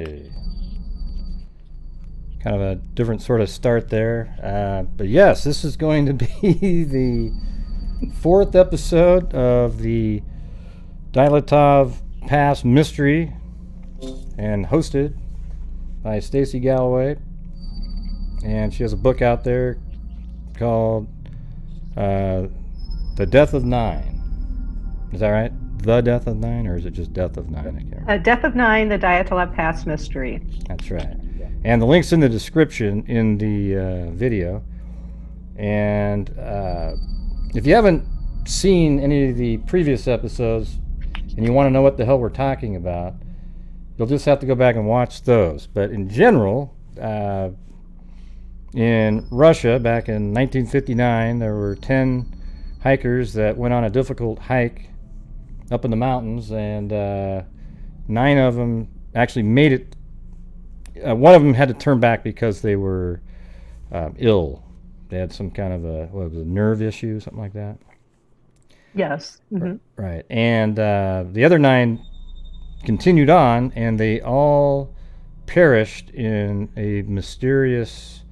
Okay. Kind of a different sort of start there. But yes, this is going to be the 4th episode of the Dyatlov Pass mystery, and hosted by Stacy Galloway. And she has a book out there called The Death of Nine. Is that right? The Death of Nine, or is it just Death of Nine? I can't remember. Death of Nine, the Dyatlov Pass mystery. That's right. And the link's in the description in the video. And if you haven't seen any of the previous episodes and you want to know what the hell we're talking about, you'll just have to go back and watch those. But in general, in Russia back in 1959, there were 10 hikers that went on a difficult hike up in the mountains, and 9 of them actually made it. One of them had to turn back because they were ill. They had some kind of a nerve issue, something like that. Yes. Mm-hmm. Right. And the other 9 continued on, and they all perished in a mysterious,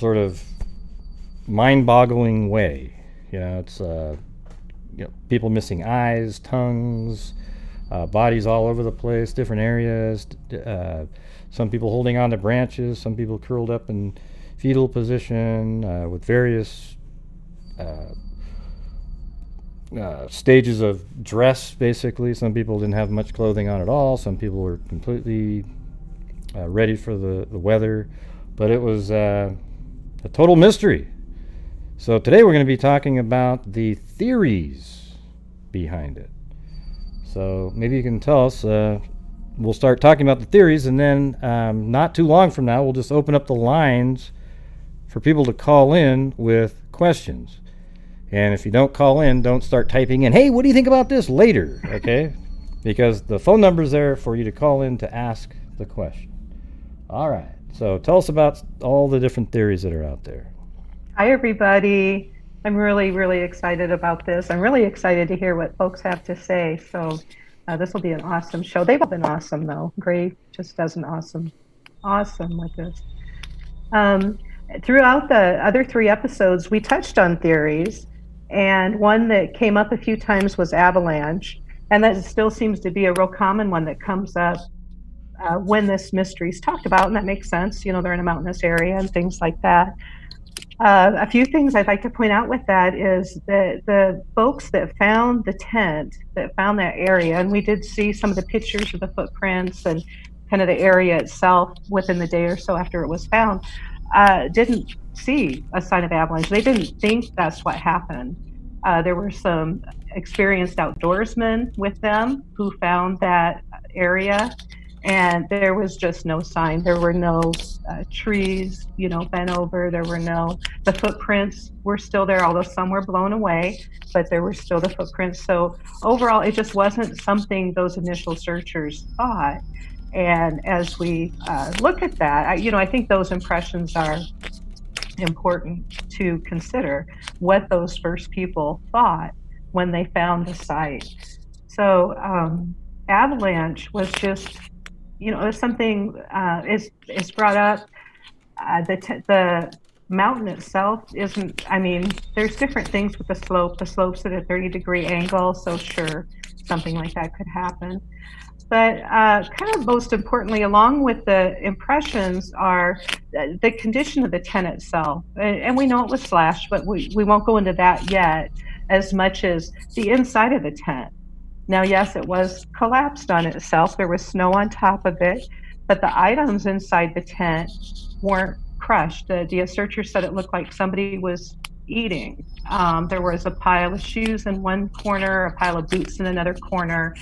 sort of mind-boggling way. You know, it's people missing eyes, tongues, bodies all over the place, different areas. Some people holding on to branches, some people curled up in fetal position with various stages of dress, basically. Some people didn't have much clothing on at all. Some people were completely ready for the weather. But it was a total mystery. So today we're going to be talking about the theories behind it. So maybe you can tell us, we'll start talking about the theories, and then not too long from now we'll just open up the lines for people to call in with questions. And if you don't call in, don't start typing in, hey, what do you think about this later, okay? Because the phone number's there for you to call in to ask the question. All right, so tell us about all the different theories that are out there. Hi, everybody. I'm really, really excited about this. I'm really excited to hear what folks have to say. So this will be an awesome show. They've all been awesome, though. Gray just does an awesome with this. Throughout the other 3 episodes, we touched on theories. And one that came up a few times was avalanche. And that still seems to be a real common one that comes up when this mystery is talked about. And that makes sense. You know, they're in a mountainous area and things like that. A few things I'd like to point out with that is that the folks that found the tent, that found that area, and we did see some of the pictures of the footprints and kind of the area itself within the day or so after it was found, didn't see a sign of avalanche. They didn't think that's what happened. There were some experienced outdoorsmen with them who found that area, and there was just no sign. There were no trees, bent over. The footprints were still there, although some were blown away, but there were still the footprints. So overall, it just wasn't something those initial searchers thought. And as we look at that, I think those impressions are important to consider, what those first people thought when they found the site. So avalanche was just, it was something is brought up. The mountain itself isn't, there's different things with the slope. The slope's at a 30-degree angle, so sure, something like that could happen. But kind of most importantly, along with the impressions, are the condition of the tent itself. And we know it was slashed, but we won't go into that yet, as much as the inside of the tent. Now, yes, it was collapsed on itself. There was snow on top of it, but the items inside the tent weren't crushed. The searcher said it looked like somebody was eating. There was a pile of shoes in one corner, a pile of boots in another corner.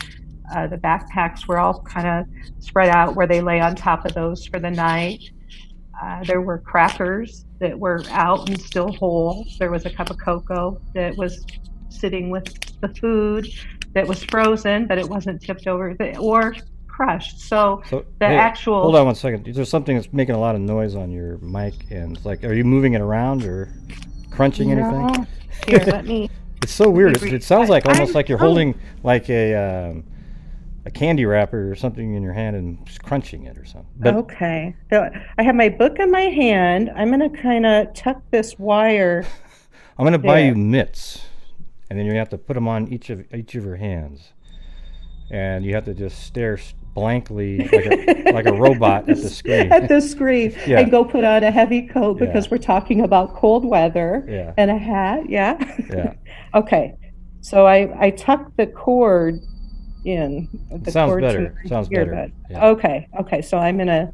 The backpacks were all kind of spread out where they lay on top of those for the night. There were crackers that were out and still whole. There was a cup of cocoa that was sitting with the food that was frozen, but it wasn't tipped over or crushed. So hey, actual... Hold on one second. There's something that's making a lot of noise on your mic, and it's like, are you moving it around or crunching anything? Here, let me... It's so weird. It sounds like almost like you're holding like a a candy wrapper or something in your hand and just crunching it or something. But Okay. So I have my book in my hand. I'm going to kind of tuck this wire I'm going to buy there. you mitts, and then you have to put them on each of your hands, and you have to just stare blankly like a robot at the screen. At the screen. Yeah. And go put on a heavy coat because Yeah. we're talking about cold weather. Yeah. And a hat. Yeah. Yeah. Okay. So I tuck the cord in. The Sounds cord better. to my Sounds better. earbud. Yeah. Okay. Okay. So I'm gonna,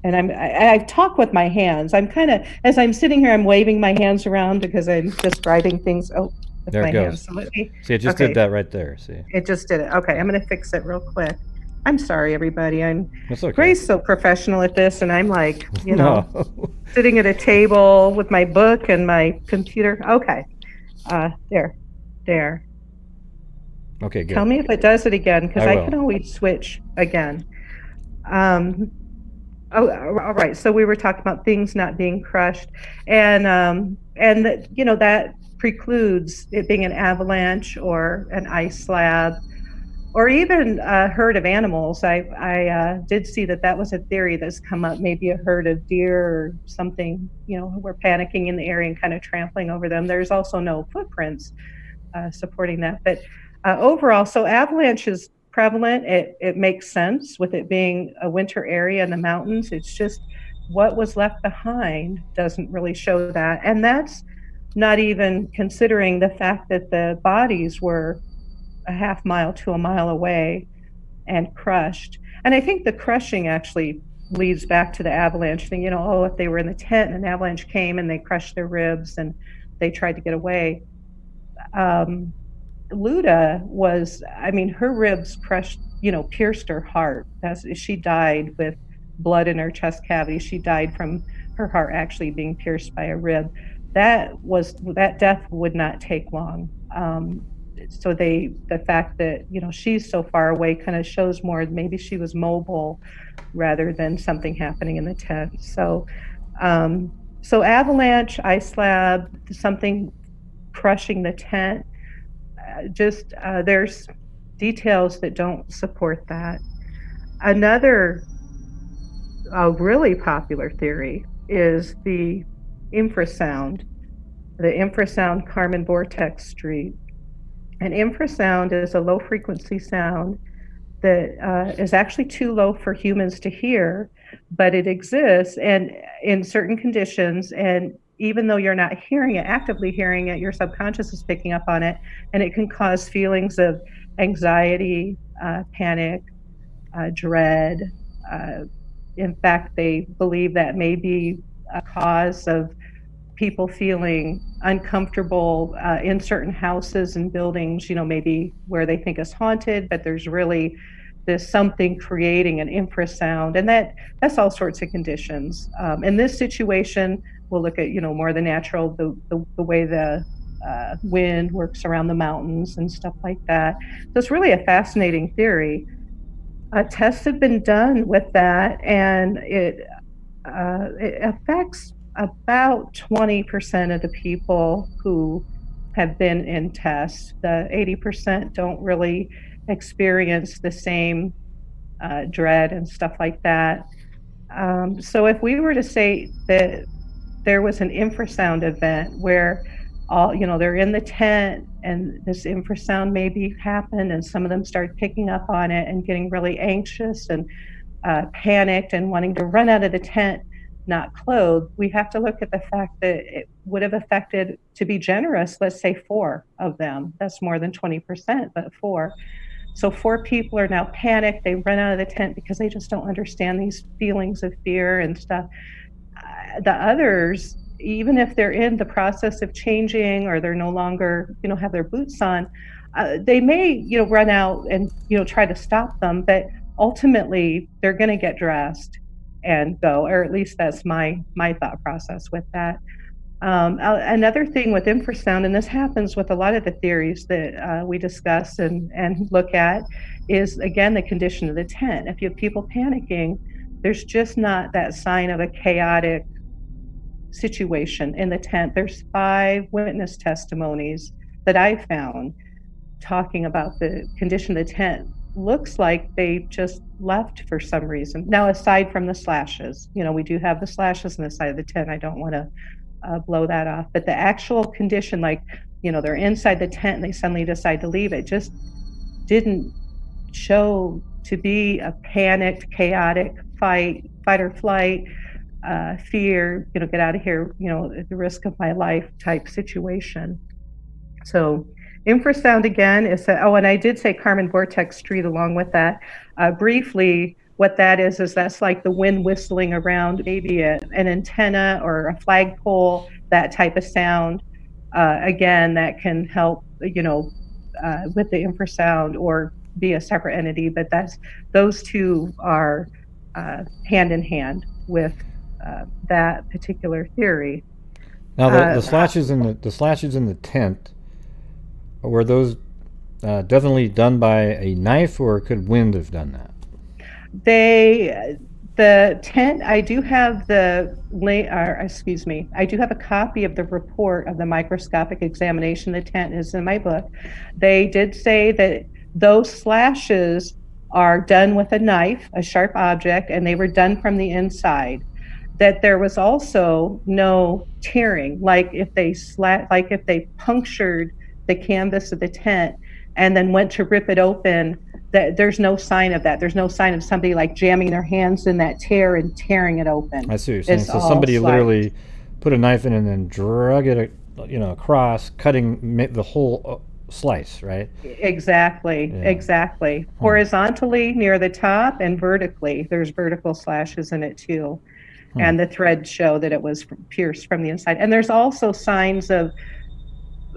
and I talk with my hands. I'm kind of, as I'm sitting here, I'm waving my hands around because I'm describing things. Oh, with There my it goes. hands. So let me, See, it just okay. did that right there. See. It just did it. Okay. I'm gonna fix it real quick. I'm sorry, everybody. That's okay. Grace so professional at this, and I'm like, No. sitting at a table with my book and my computer. Okay. There. Okay, good. Tell me if it does it again, because I will. can always switch again. All right. So we were talking about things not being crushed, and that, that precludes it being an avalanche or an ice slab, or even a herd of animals. I did see that was a theory that's come up, maybe a herd of deer or something, we're panicking in the area and kind of trampling over them. There's also no footprints supporting that. But overall, so avalanche is prevalent. It makes sense with it being a winter area in the mountains. It's just what was left behind doesn't really show that. And that's not even considering the fact that the bodies were a half mile to a mile away and crushed. And I think the crushing actually leads back to the avalanche thing. If they were in the tent and an avalanche came and they crushed their ribs and they tried to get away. Luda was, her ribs crushed, pierced her heart. She died with blood in her chest cavity. She died from her heart actually being pierced by a rib. That death would not take long. So the fact that, she's so far away kind of shows more, maybe she was mobile rather than something happening in the tent. So avalanche, ice slab, something crushing the tent, there's details that don't support that. Another really popular theory is the infrasound Kármán vortex street. And infrasound is a low frequency sound that is actually too low for humans to hear, but it exists and in certain conditions. And even though you're not actively hearing it, your subconscious is picking up on it, and it can cause feelings of anxiety, panic, dread. In fact, they believe that may be a cause of people feeling uncomfortable in certain houses and buildings, maybe where they think is haunted, but there's really this something creating an infrasound, and that's all sorts of conditions. In this situation, we'll look at more the natural, the way the wind works around the mountains and stuff like that. So it's really a fascinating theory. Tests have been done with that, and it affects about 20% of the people who have been in tests. The 80% don't really experience the same dread and stuff like that. So if we were to say that there was an infrasound event where they're in the tent and this infrasound maybe happened and some of them started picking up on it and getting really anxious and panicked and wanting to run out of the tent, not clothed, we have to look at the fact that it would have affected, to be generous, let's say 4 of them. That's more than 20%, but 4. So 4 people are now panicked. They run out of the tent because they just don't understand these feelings of fear and stuff. The others, even if they're in the process of changing or they're no longer, have their boots on, they may, run out and, try to stop them, but ultimately they're going to get dressed and go, or at least that's my thought process with that. Another thing with infrasound, and this happens with a lot of the theories that we discuss and look at, is again the condition of the tent. If you have people panicking, there's just not that sign of a chaotic situation in the tent. There's 5 witness testimonies that I found talking about the condition of the tent looks like they just left for some reason. Now, aside from the slashes, we do have the slashes on the side of the tent. I don't want to blow that off. But the actual condition, like, they're inside the tent and they suddenly decide to leave, it just didn't show to be a panicked, chaotic fight or flight, fear, get out of here, at the risk of my life type situation. So infrasound again is and I did say Kármán vortex street along with that. Briefly, what that is that's like the wind whistling around maybe an antenna or a flagpole, that type of sound. Again, that can help, with the infrasound or be a separate entity, but those two are hand in hand with that particular theory. Now, the slashes in the tent, were those definitely done by a knife, or could wind have done that? The tent, I do have I do have a copy of the report of the microscopic examination of the tent. Is in my book. They did say that those slashes are done with a knife, a sharp object, and they were done from the inside. That there was also no tearing, like if they punctured the canvas of the tent and then went to rip it open, that there's no sign of that. There's no sign of somebody like jamming their hands in that tear and tearing it open. I see what you're saying. So somebody literally put a knife in and then drug it, across, cutting the whole slice, right? Exactly. Horizontally near the top and vertically. There's vertical slashes in it too. And the threads show that it was pierced from the inside. And there's also signs of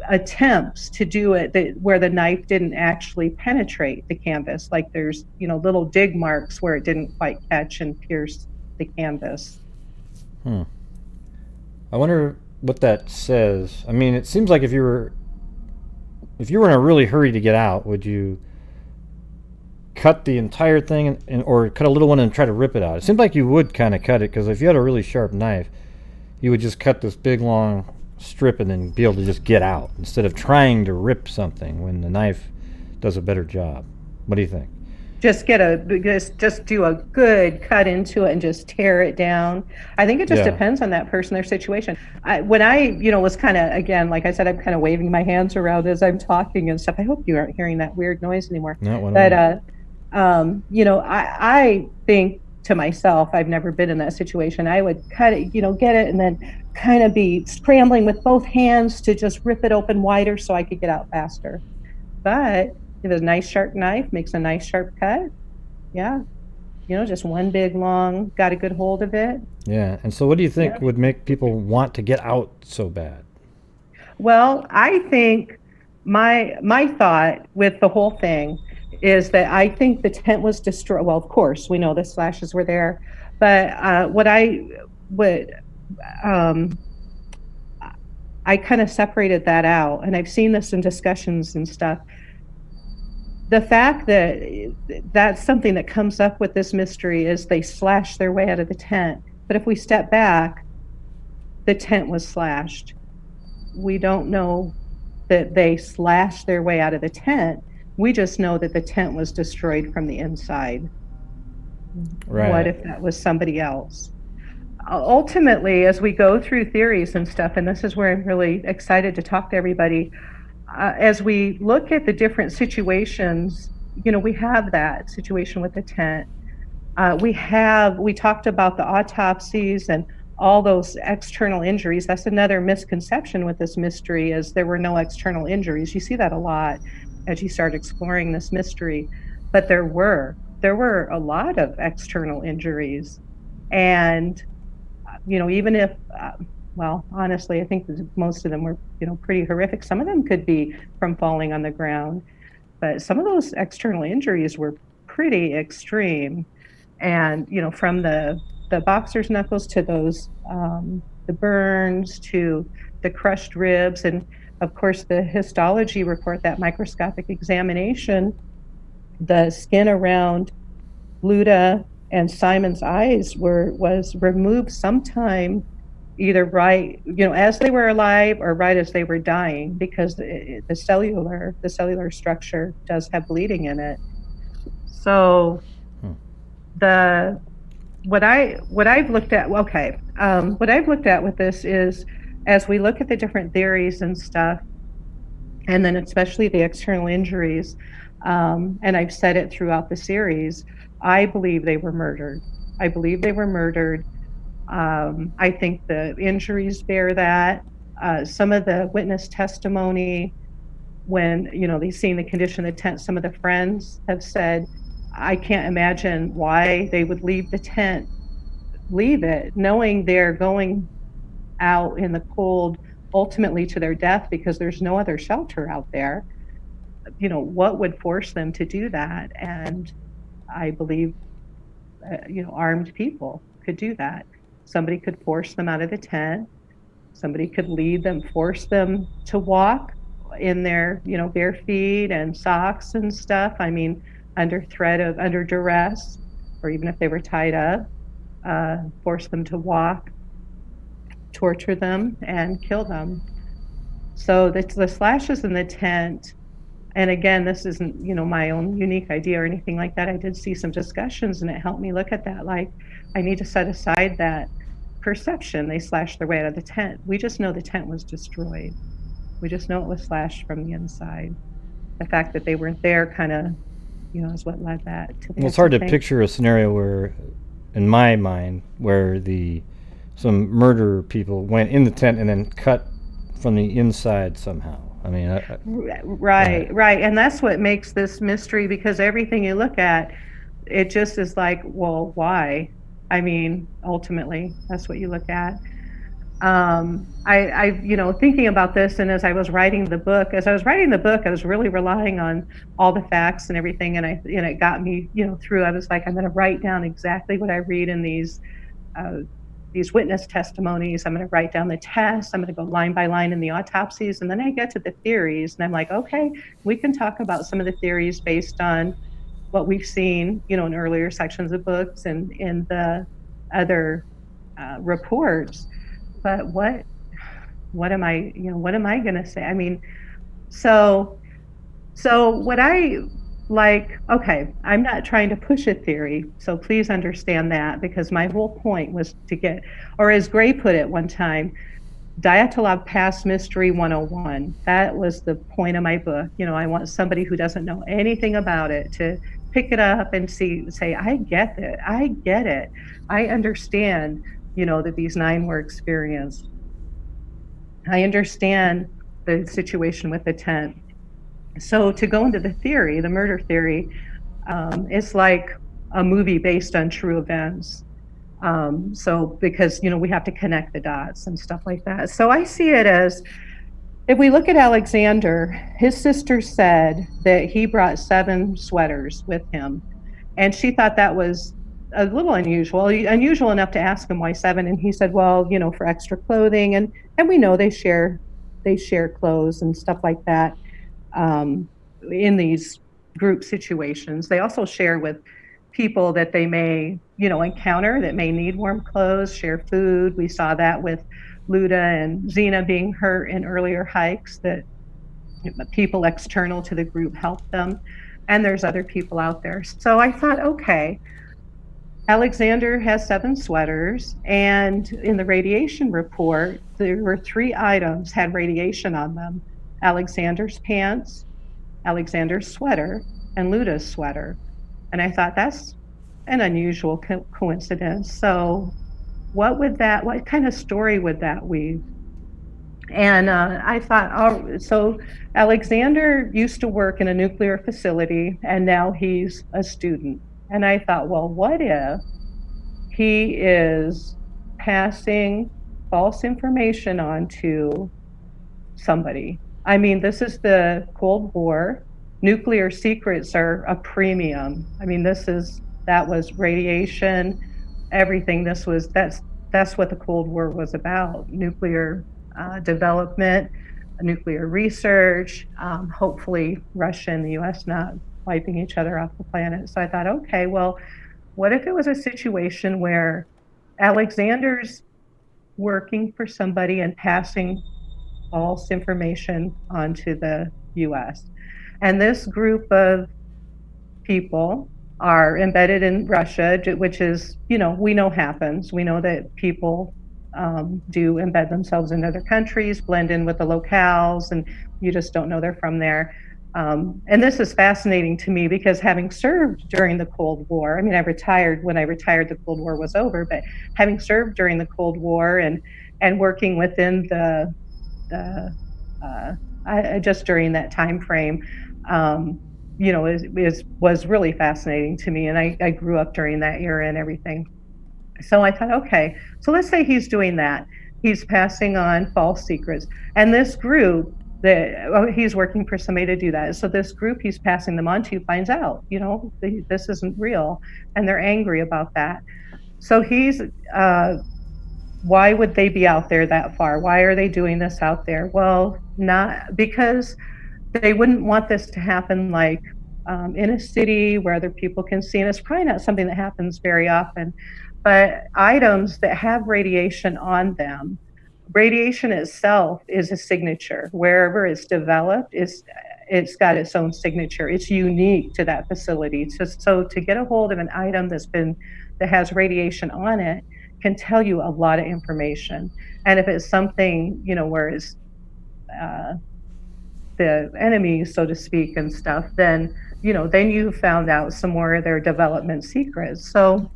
attempts to do it where the knife didn't actually penetrate the canvas. Like there's, little dig marks where it didn't quite catch and pierce the canvas. I wonder what that says. I mean, it seems like if you were in a really hurry to get out, would you cut the entire thing or cut a little one and try to rip it out? It seems like you would kind of cut it, because if you had a really sharp knife, you would just cut this big long strip and then be able to just get out instead of trying to rip something when the knife does a better job. What do you think? Just do a good cut into it and just tear it down. I think it just depends on that person, their situation. When I was kind of, again, like I said, I'm kind of waving my hands around as I'm talking and stuff. I hope you aren't hearing that weird noise anymore. But I think to myself, I've never been in that situation. I would cut it, get it, and then kind of be scrambling with both hands to just rip it open wider so I could get out faster. But if a nice sharp knife makes a nice sharp cut, just one big long, got a good hold of it. Yeah. And so what do you think would make people want to get out so bad? Well, I think my thought with the whole thing is that I think the tent was destroyed. Well, of course, we know the slashes were there, but I kind of separated that out, and I've seen this in discussions and stuff. The fact that that's something that comes up with this mystery is they slashed their way out of the tent. But if we step back, the tent was slashed. We don't know that they slashed their way out of the tent. We just know that the tent was destroyed from the inside. Right. What if that was somebody else? Ultimately, as we go through theories and stuff, and this is where I'm really excited to talk to everybody, as we look at the different situations, we have that situation with the tent. We talked about the autopsies and all those external injuries. That's another misconception with this mystery, is there were no external injuries. You see that a lot as you start exploring this mystery, but there were a lot of external injuries. And, even if, well, honestly, I think most of them were, pretty horrific. Some of them could be from falling on the ground, but some of those external injuries were pretty extreme. And, from the boxer's knuckles to those, the burns to the crushed ribs, and of course the histology report, that microscopic examination, the skin around Luda and Simon's eyes was removed sometime either right, as they were alive or right as they were dying, because the cellular structure does have bleeding in it. So Hmm. what I've looked at, what I've looked at with this is, as we look at the different theories and stuff, and then especially the external injuries, and I've said it throughout the series, I believe they were murdered. I believe they were murdered. I think the injuries bear that. Some of the witness testimony, when they've seen the condition of the tent, some of the friends have said, I can't imagine why they would leave the tent, leave it, knowing they're going out in the cold, ultimately to their death, because there's no other shelter out there. What would force them to do that? And I believe, armed people could do that. Somebody could force them out of the tent. Somebody could lead them, force them to walk in their, bare feet and socks and stuff. I mean, under duress, or even if they were tied up, force them to walk, torture them, and kill them. So the slashes in the tent, and again, this isn't, my own unique idea or anything like that. I did see some discussions, and it helped me look at that. Like, I need to set aside that perception. They slashed their way out of the tent. We just know the tent was destroyed. We just know it was slashed from the inside. The fact that they weren't there kind of, is what led that to the. Well, it's hard to picture a scenario where, in my mind, where some murder people went in the tent and then cut from the inside somehow. I mean, right, and that's what makes this mystery, because everything you look at, it just is like, well, why? I mean, ultimately, that's what you look at. Thinking about this, and as I was writing the book, I was really relying on all the facts and everything, and it got me, through. I was like, I'm going to write down exactly what I read in these witness testimonies. I'm going to write down the tests. I'm going to go line by line in the autopsies, and then I get to the theories, and I'm like, okay, we can talk about some of the theories based on what we've seen, in earlier sections of books and in the other reports. But what am I going to say? I mean, so what I like, okay, I'm not trying to push a theory, so please understand that, because my whole point was to get, or as Gray put it one time, Dyatlov Pass Mystery 101. That was the point of my book. I want somebody who doesn't know anything about it to pick it up and say, I get it. I understand, that these 9 were experienced. I understand the situation with the tent. So to go into the theory, the murder theory, it's like a movie based on true events. So because, we have to connect the dots and stuff like that. So I see it as, if we look at Alexander, his sister said that he brought 7 sweaters with him. And she thought that was a little unusual enough to ask him why 7. And he said, well, for extra clothing. And we know they share clothes and stuff like that. In these group situations, they also share with people that they may, encounter that may need warm clothes, share food. We saw that with Luda and Xena being hurt in earlier hikes, that people external to the group helped them. And there's other people out there. So I thought, okay, Alexander has 7 sweaters, and in the radiation report, there were 3 items had radiation on them: Alexander's pants, Alexander's sweater, and Luda's sweater. And I thought, that's an unusual coincidence. So what kind of story would that weave? And I thought, so Alexander used to work in a nuclear facility, and now he's a student. And I thought, well, what if he is passing false information on to somebody? I mean, this is the Cold War. Nuclear secrets are a premium. I mean, that was radiation, everything. That's what the Cold War was about: nuclear development, nuclear research. Hopefully, Russia and the U.S. not wiping each other off the planet. So I thought, okay, well, what if it was a situation where Alexander's working for somebody and passing false information onto the U.S., and this group of people are embedded in Russia, which is, we know happens. We know that people do embed themselves in other countries, blend in with the locales, and you just don't know they're from there. And this is fascinating to me because having served during the Cold War, I mean, I retired when I retired, the Cold War was over, but having served during the Cold War and working within the just during that time frame, was really fascinating to me. And I grew up during that era and everything. So I thought, okay, so let's say he's doing that. He's passing on false secrets. And this group he's working for somebody to do that. So this group he's passing them on to finds out, this isn't real. And they're angry about that. So why would they be out there that far? Why are they doing this out there? Well, not because they wouldn't want this to happen like in a city where other people can see. And it's probably not something that happens very often, but items that have radiation on them, radiation itself is a signature. Wherever it's developed, it's got its own signature. It's unique to that facility. So to get a hold of an item that has radiation on it can tell you a lot of information. And if it's something, where it's the enemy, so to speak, and stuff, then you found out some more of their development secrets. So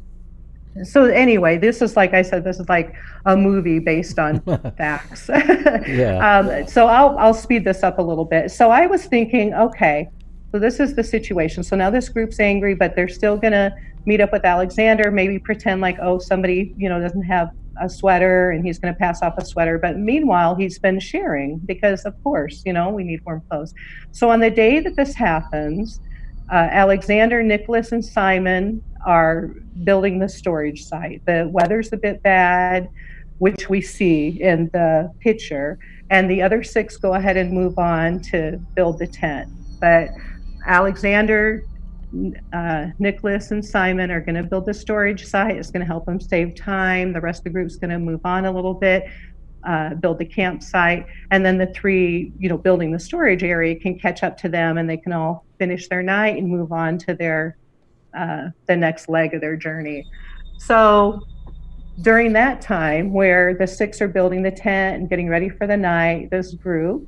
anyway, this is, like I said, this is like a movie based on facts. Yeah. So I'll speed this up a little bit. So I was thinking, okay, so this is the situation. So now this group's angry, but they're still going to meet up with Alexander, maybe pretend like, oh, somebody, doesn't have a sweater and he's going to pass off a sweater. But meanwhile, he's been sharing because, of course, we need warm clothes. So on the day that this happens, Alexander, Nicholas, and Simon are building the storage site. The weather's a bit bad, which we see in the picture, and the other 6 go ahead and move on to build the tent. But Alexander, Nicholas, and Simon are going to build the storage site. It's going to help them save time. The rest of the group's going to move on a little bit, build the campsite, and then the 3, building the storage area can catch up to them, and they can all finish their night and move on to their the next leg of their journey. So during that time where the 6 are building the tent and getting ready for the night, this group,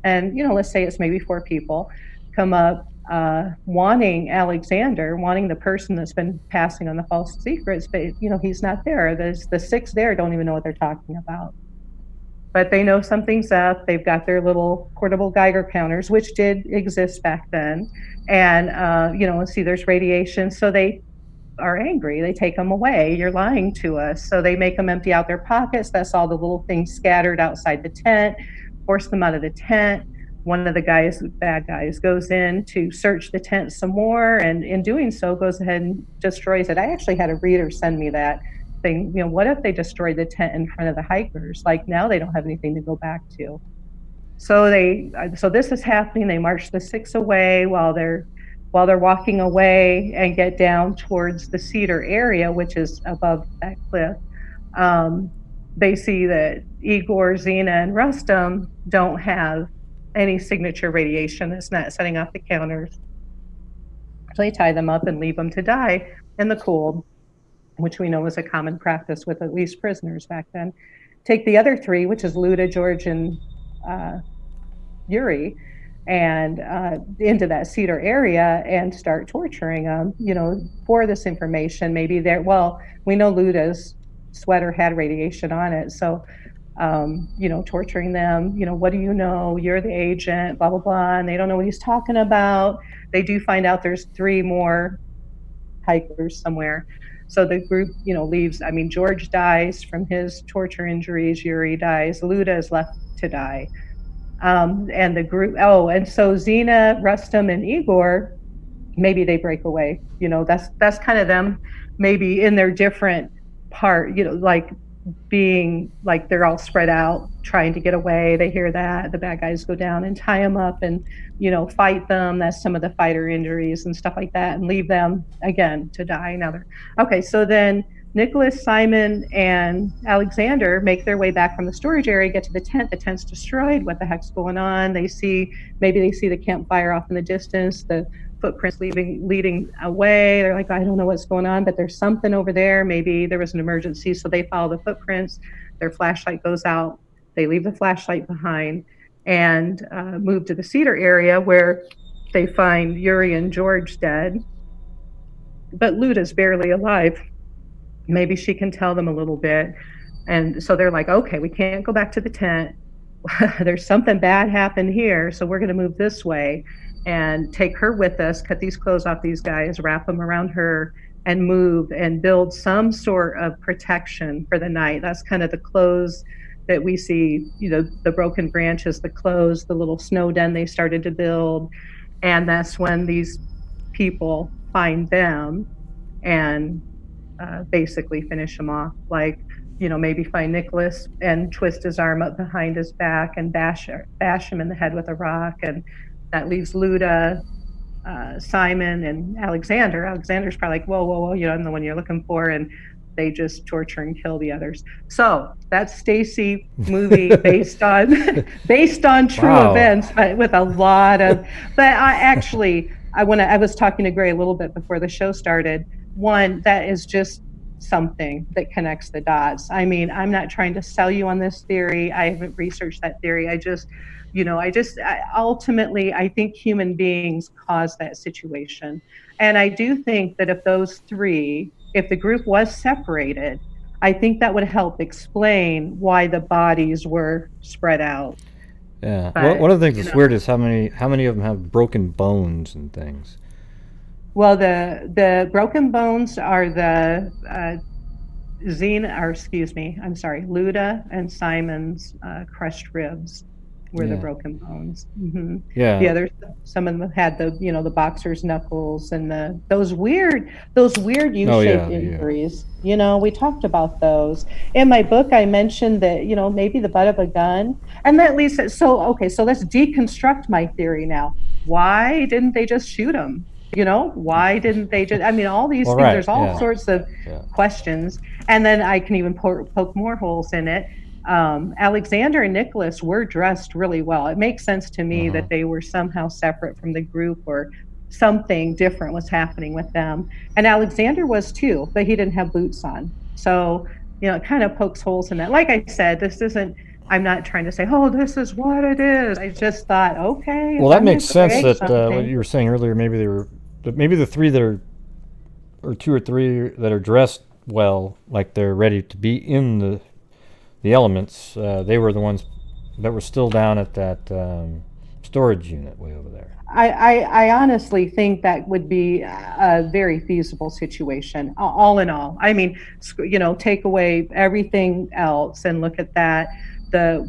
and let's say it's maybe 4 people, come up wanting the person that's been passing on the false secrets, but he's not there. The 6 there don't even know what they're talking about. But they know something's up. They've got their little portable Geiger counters, which did exist back then. And, see there's radiation. So they are angry. They take them away. You're lying to us. So they make them empty out their pockets. That's all the little things scattered outside the tent, force them out of the tent. One of the bad guys, goes in to search the tent some more. And in doing so, goes ahead and destroys it. I actually had a reader send me that thing, what if they destroyed the tent in front of the hikers? Like, now they don't have anything to go back to. So this is happening. They march the 6 away while they're walking away and get down towards the cedar area, which is above that cliff. They see that Igor, Zena, and Rustam don't have any signature radiation. It's not setting off the counters. So they tie them up and leave them to die in the cold, which we know was a common practice with at least prisoners back then. Take the other 3, which is Luda, George, and Yuri, and into that cedar area and start torturing them, for this information. Maybe we know Luda's sweater had radiation on it. So, torturing them, what do you know? You're the agent, blah, blah, blah. And they don't know what he's talking about. They do find out there's 3 more hikers somewhere. So the group, leaves. I mean, George dies from his torture injuries. Yuri dies. Luda is left to die. And the group, and so Zena, Rustam, and Igor, maybe they break away. That's kind of them, maybe in their different part, like being like they're all spread out trying to get away. They hear that the bad guys go down and tie them up and fight them. That's some of the fighter injuries and stuff like that, and leave them again to die. So then Nicholas, Simon, and Alexander make their way back from the storage area, get to the tent. The tent's destroyed. What the heck's going on? Maybe they see the campfire off in the distance. The footprints leading away. They're like, I don't know what's going on, but there's something over there. Maybe there was an emergency. So they follow the footprints. Their flashlight goes out. They leave the flashlight behind and move to the cedar area where they find Yuri and George dead. But Luda's barely alive. Maybe she can tell them a little bit. And so they're like, okay, we can't go back to the tent. There's something bad happened here. So we're going to move this way and take her with us, cut these clothes off these guys, wrap them around her, and move and build some sort of protection for the night. That's kind of the clothes that we see, the broken branches, the clothes, the little snow den they started to build. And that's when these people find them and basically finish him off. Like, maybe find Nicholas and twist his arm up behind his back and bash him in the head with a rock. And that leaves Luda, Simon, and Alexander. Alexander's probably like, whoa, I'm the one you're looking for. And they just torture and kill the others. So that's Stacy movie based on true events, but with a lot of. But I was talking to Gray a little bit before the show started. One, that is just something that connects the dots. I mean, I'm not trying to sell you on this theory. I haven't researched that theory. Ultimately, I think human beings caused that situation. And I do think that if the group was separated, I think that would help explain why the bodies were spread out. Yeah. But, one of the things that's weird is how many of them have broken bones and things. Well, the broken bones are the Luda and Simon's crushed ribs were the broken bones. Mm-hmm. Yeah. There's some of them had the boxer's knuckles and those weird U-shaped injuries. Yeah. We talked about those in my book. I mentioned that maybe the butt of a gun, and that leads to so let's deconstruct my theory now. Why didn't they just shoot him? Why didn't they just? I mean, all these things. Right. There's all sorts of questions, and then I can even poke more holes in it. Alexander and Nicholas were dressed really well. It makes sense to me that they were somehow separate from the group, or something different was happening with them. And Alexander was too, but he didn't have boots on. So, it kind of pokes holes in that. Like I said, I'm not trying to say, this is what it is. I just thought, okay. Well, that makes sense that what you were saying earlier, maybe the three that are, or two or three that are dressed well, like they're ready to be in the elements, they were the ones that were still down at that storage unit way over there. I honestly think that would be a very feasible situation, all in all. I mean, take away everything else and look at that.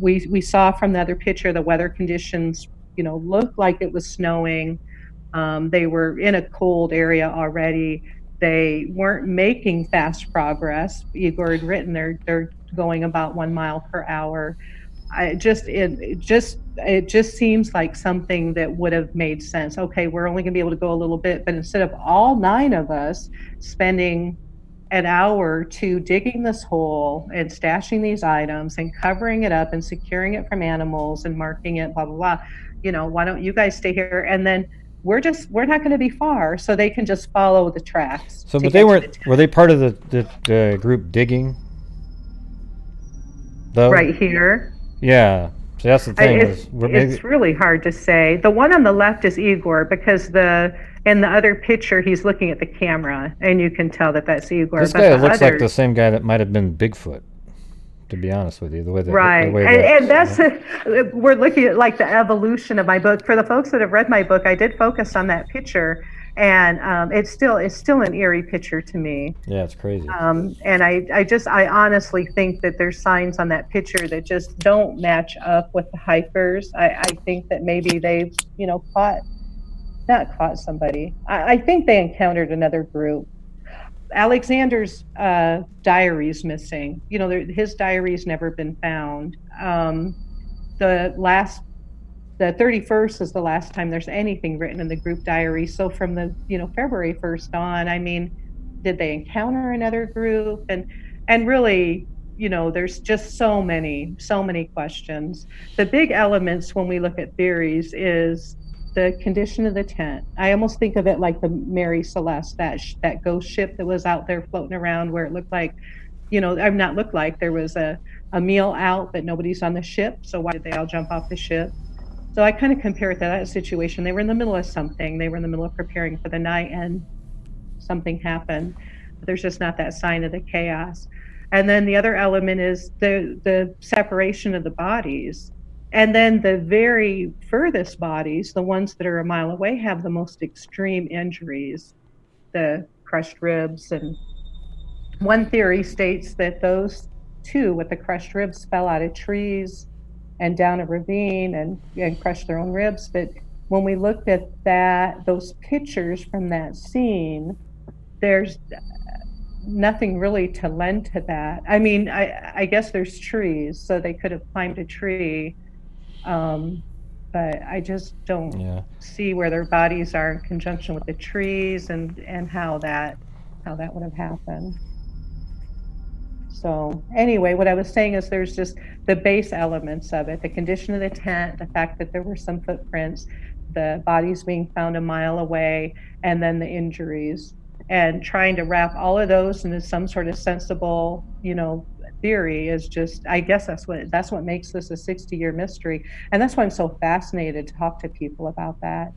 We saw from the other picture, the weather conditions, looked like it was snowing. They were in a cold area already. They weren't making fast progress. Igor had written they're going about 1 mile per hour. It just seems like something that would have made sense. Okay, we're only going to be able to go a little bit, but instead of all 9 of us spending an hour or two digging this hole and stashing these items and covering it up and securing it from animals and marking it, blah, blah, blah, why don't you guys stay here? And then we're not going to be far, so they can just follow the tracks. So, but were they part of the group digging? Though? Right here. Yeah. So that's the thing. It's really hard to say. The one on the left is Igor, because in the other picture he's looking at the camera, and you can tell that that's Igor. This guy looks like the same guy that might have been Bigfoot, to be honest with you. The way that we're looking at like the evolution of my book. For the folks that have read my book, I did focus on that picture. And it's still an eerie picture to me. Yeah, it's crazy. And I honestly think that there's signs on that picture that just don't match up with the hikers. I think that maybe they've not caught somebody. I think they encountered another group. Alexander's diary's missing. His diary's never been found. The 31st is the last time there's anything written in the group diary. So from the February 1st on, I mean, did they encounter another group? And really, there's just so many questions. The big elements when we look at theories is the condition of the tent. I almost think of it like the Mary Celeste, that ghost ship that was out there floating around, where it looked like, I'm not looked like there was a meal out, but nobody's on the ship. So why did they all jump off the ship? So I kind of compare it to that situation. They were in the middle of something. They were in the middle of preparing for the night, and something happened. But there's just not that sign of the chaos. And then the other element is the separation of the bodies. And then the very furthest bodies, the ones that are a mile away, have the most extreme injuries, the crushed ribs. And one theory states that those two with the crushed ribs fell out of trees and down a ravine and crushed their own ribs. But when we looked at those pictures from that scene, there's nothing really to lend to that. I mean, I guess there's trees, so they could have climbed a tree, but I just don't see where their bodies are in conjunction with the trees and how that would have happened. So anyway, what I was saying is there's just the base elements of it, the condition of the tent, the fact that there were some footprints, the bodies being found a mile away, and then the injuries. And trying to wrap all of those into some sort of sensible, theory is just, I guess that's what makes this a 60-year mystery. And that's why I'm so fascinated to talk to people about that.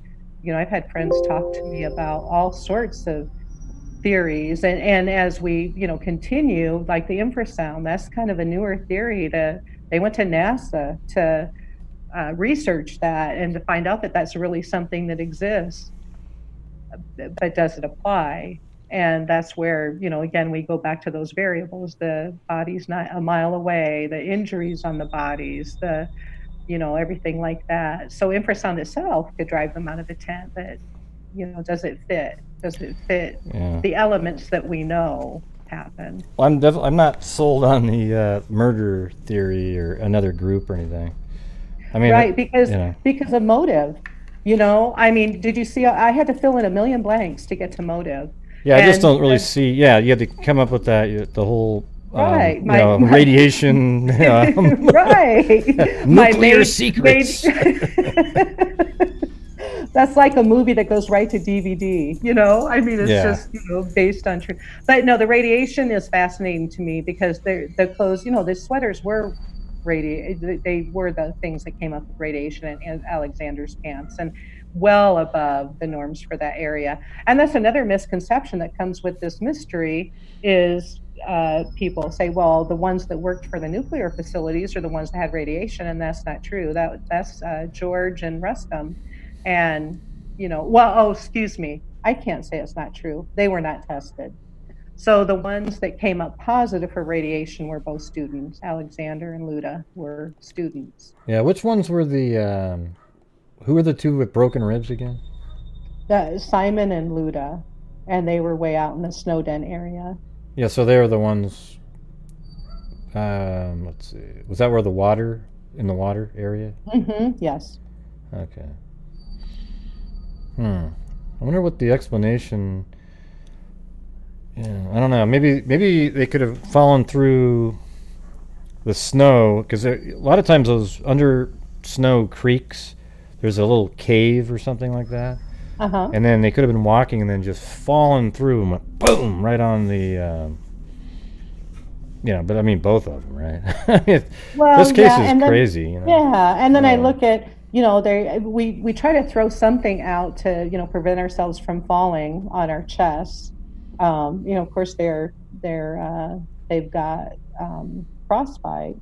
I've had friends talk to me about all sorts of theories, and as we continue, like the infrasound, that's kind of a newer theory. They went to NASA to research that and to find out that that's really something that exists, but does it apply? And that's where, again, we go back to those variables, the body's not a mile away, the injuries on the bodies, the everything like that. So infrasound itself could drive them out of the tent, but does it fit the elements that we know happen? Well, I'm not sold on the murder theory or another group or anything. I mean, right, because of motive. I mean, did you see? I had to fill in a million blanks to get to motive. Yeah, I just don't really see. Yeah, you had to come up with that. The whole radiation. Right. Nuclear secrets. That's like a movie that goes right to DVD. I mean, it's just based on truth. But no, the radiation is fascinating to me because the clothes, the sweaters were they were the things that came up with radiation and Alexander's pants, and well above the norms for that area. And that's another misconception that comes with this mystery is people say, well, the ones that worked for the nuclear facilities are the ones that had radiation, and that's not true. That's George and Rustum. And, excuse me, I can't say it's not true. They were not tested. So the ones that came up positive for radiation were both students. Alexander and Luda were students. Yeah, which ones were who were the two with broken ribs again? Simon and Luda, and they were way out in the Snowden area. Yeah, so they were the ones, let's see, was that where in the water area? Mm-hmm, yes. Okay. I wonder what the explanation. Yeah, I don't know. Maybe they could have fallen through the snow, because a lot of times those under snow creeks, there's a little cave or something like that. Uh-huh. And then they could have been walking and then just fallen through and went boom right on the. But I mean both of them, right? This case is crazy. Yeah, and then I look at. We try to throw something out to prevent ourselves from falling on our chests. Of course they've got frostbite,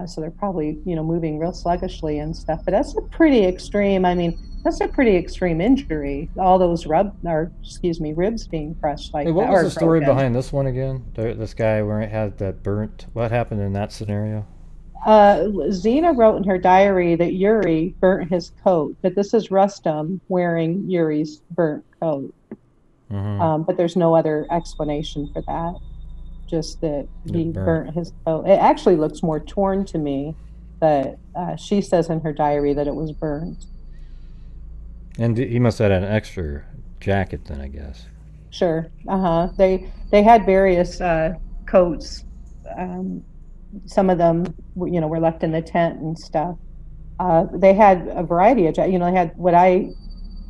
so they're probably moving real sluggishly and stuff. But that's a pretty extreme. I mean, that's a pretty extreme injury. All those ribs being crushed like that. What was the story behind this one again? This guy where it had that burnt. What happened in that scenario? Zena wrote in her diary that Yuri burnt his coat, but this is Rustum wearing Yuri's burnt coat. Mm-hmm. But there's no other explanation for that, just that he burnt his coat. It actually looks more torn to me, but she says in her diary that it was burnt. And he must have had an extra jacket then, I guess. Sure. They had various coats. Some of them, were left in the tent and stuff. They had a variety of, they had what I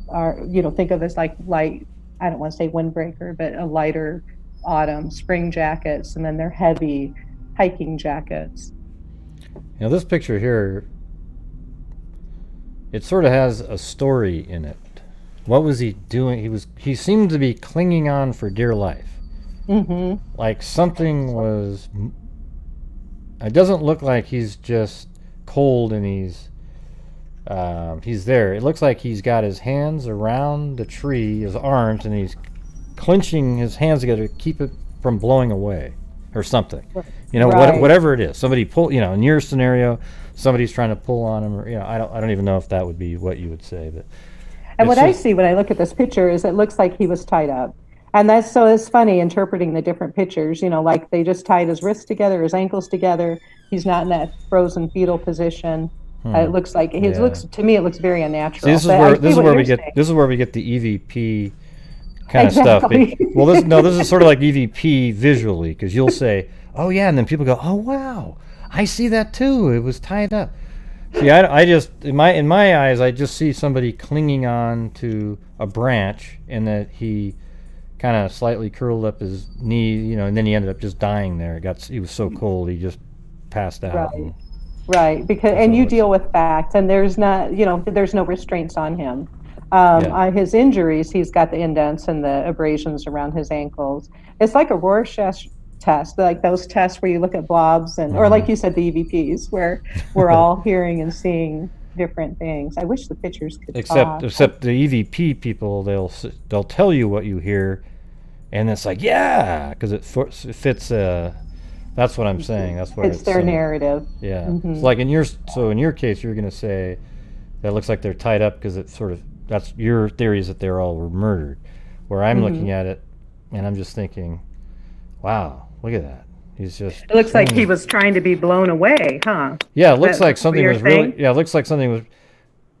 are, think of as like light, I don't want to say windbreaker, but a lighter autumn spring jackets, and then they're heavy hiking jackets. This picture here, it sort of has a story in it. What was he doing? He seemed to be clinging on for dear life. Mm-hmm. Like something was. It doesn't look like he's just cold and he's there. It looks like he's got his hands around the tree, his arms, and he's clenching his hands together to keep it from blowing away or something. Right. Whatever it is. Somebody pull. In your scenario, somebody's trying to pull on him, or I don't even know if that would be what you would say, but. And what I see when I look at this picture is it looks like he was tied up. And it's funny interpreting the different pictures, like they just tied his wrists together, his ankles together. He's not in that frozen fetal position. It looks like to me, it looks very unnatural. See, this is where we get the EVP kind of stuff. Well, this is sort of like EVP visually, because you'll say, "Oh yeah," and then people go, "Oh wow, I see that too. It was tied up." See, I just in my eyes, I just see somebody clinging on to a branch, and that he kind of slightly curled up his knee, and then he ended up just dying there. He was so cold, he just passed out. Right. Because you deal with facts, and there's no restraints on him. On his injuries, he's got the indents and the abrasions around his ankles. It's like a Rorschach test, like those tests where you look at blobs or like you said, the EVPs, where we're all hearing and seeing different things. I wish the pictures could talk. Except the EVP people, they'll tell you what you hear, and it's like, yeah, because it fits. That's what I'm saying. That's what it's their narrative. Yeah. It's like in your case, you're going to say that looks like they're tied up because that's your theory, is that they all were murdered. Where I'm looking at it, and I'm just thinking, wow, look at that. It looks like he was trying to be blown away, huh? Yeah, it looks like something was really. Yeah, it looks like something was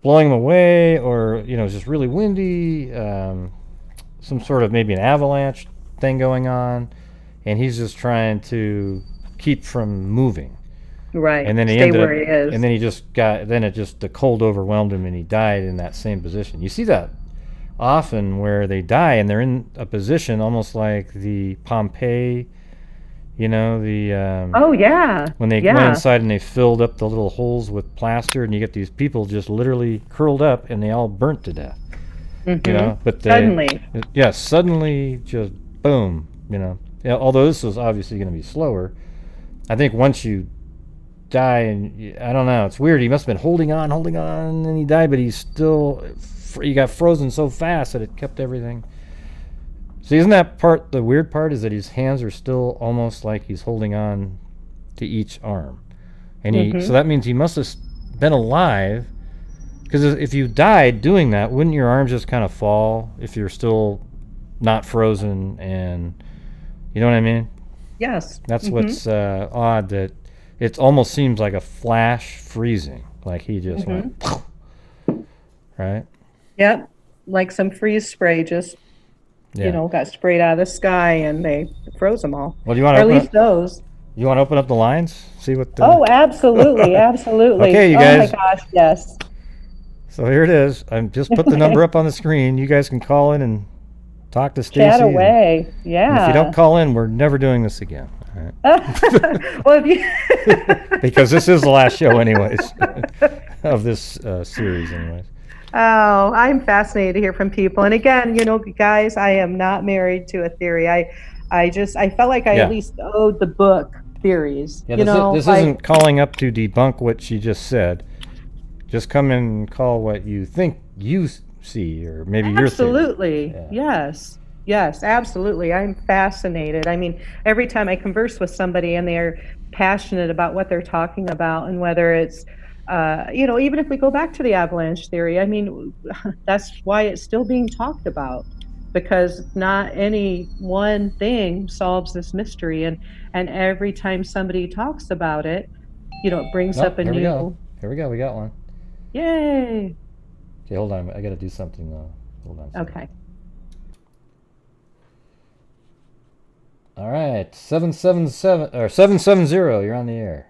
blowing him away, or it was just really windy. Some sort of maybe an avalanche thing going on, and he's just trying to keep from moving. Right. And then he stay where he is. And then the cold overwhelmed him, and he died in that same position. You see that often where they die and they're in a position almost like the Pompeii. Oh yeah. When they went inside and they filled up the little holes with plaster, and you get these people just literally curled up and they all burnt to death. But suddenly just boom. Although this was obviously going to be slower, I think once you die, and I don't know, it's weird. He must have been holding on, and he died, but he got frozen so fast that it kept everything. See, isn't that the weird part is that his hands are still almost like he's holding on to each arm. And so that means he must have been alive, because if you died doing that, wouldn't your arms just kind of fall if you're still not frozen? And you know what I mean? Yes. That's what's odd, that it almost seems like a flash freezing, like he just went, right? Yep, like some freeze spray just got sprayed out of the sky, and they froze them all. Well, do you want to those? You want to open up the lines? See what? Oh, absolutely, absolutely. Okay, you guys. Oh my gosh, yes. So here it is. I'm just put the number up on the screen. You guys can call in and talk to Stacy. Chat away. Yeah. If you don't call in, we're never doing this again. All right? Well, because this is the last show, anyways, of this series, anyways. Oh, I'm fascinated to hear from people. And again, guys, I am not married to a theory. I felt like I at least owed the book theories. Yeah, this isn't calling up to debunk what she just said. Just come and call what you think you see, or maybe your theory. Absolutely. Yes, absolutely. I'm fascinated. I mean, every time I converse with somebody and they're passionate about what they're talking about, and whether it's even if we go back to the avalanche theory, I mean, that's why it's still being talked about, because not any one thing solves this mystery. And every time somebody talks about it, it brings up a new. Here we go. We got one. Yay. Okay, hold on. I got to do something though. Hold on. Okay. All right. 777 or 770. You're on the air.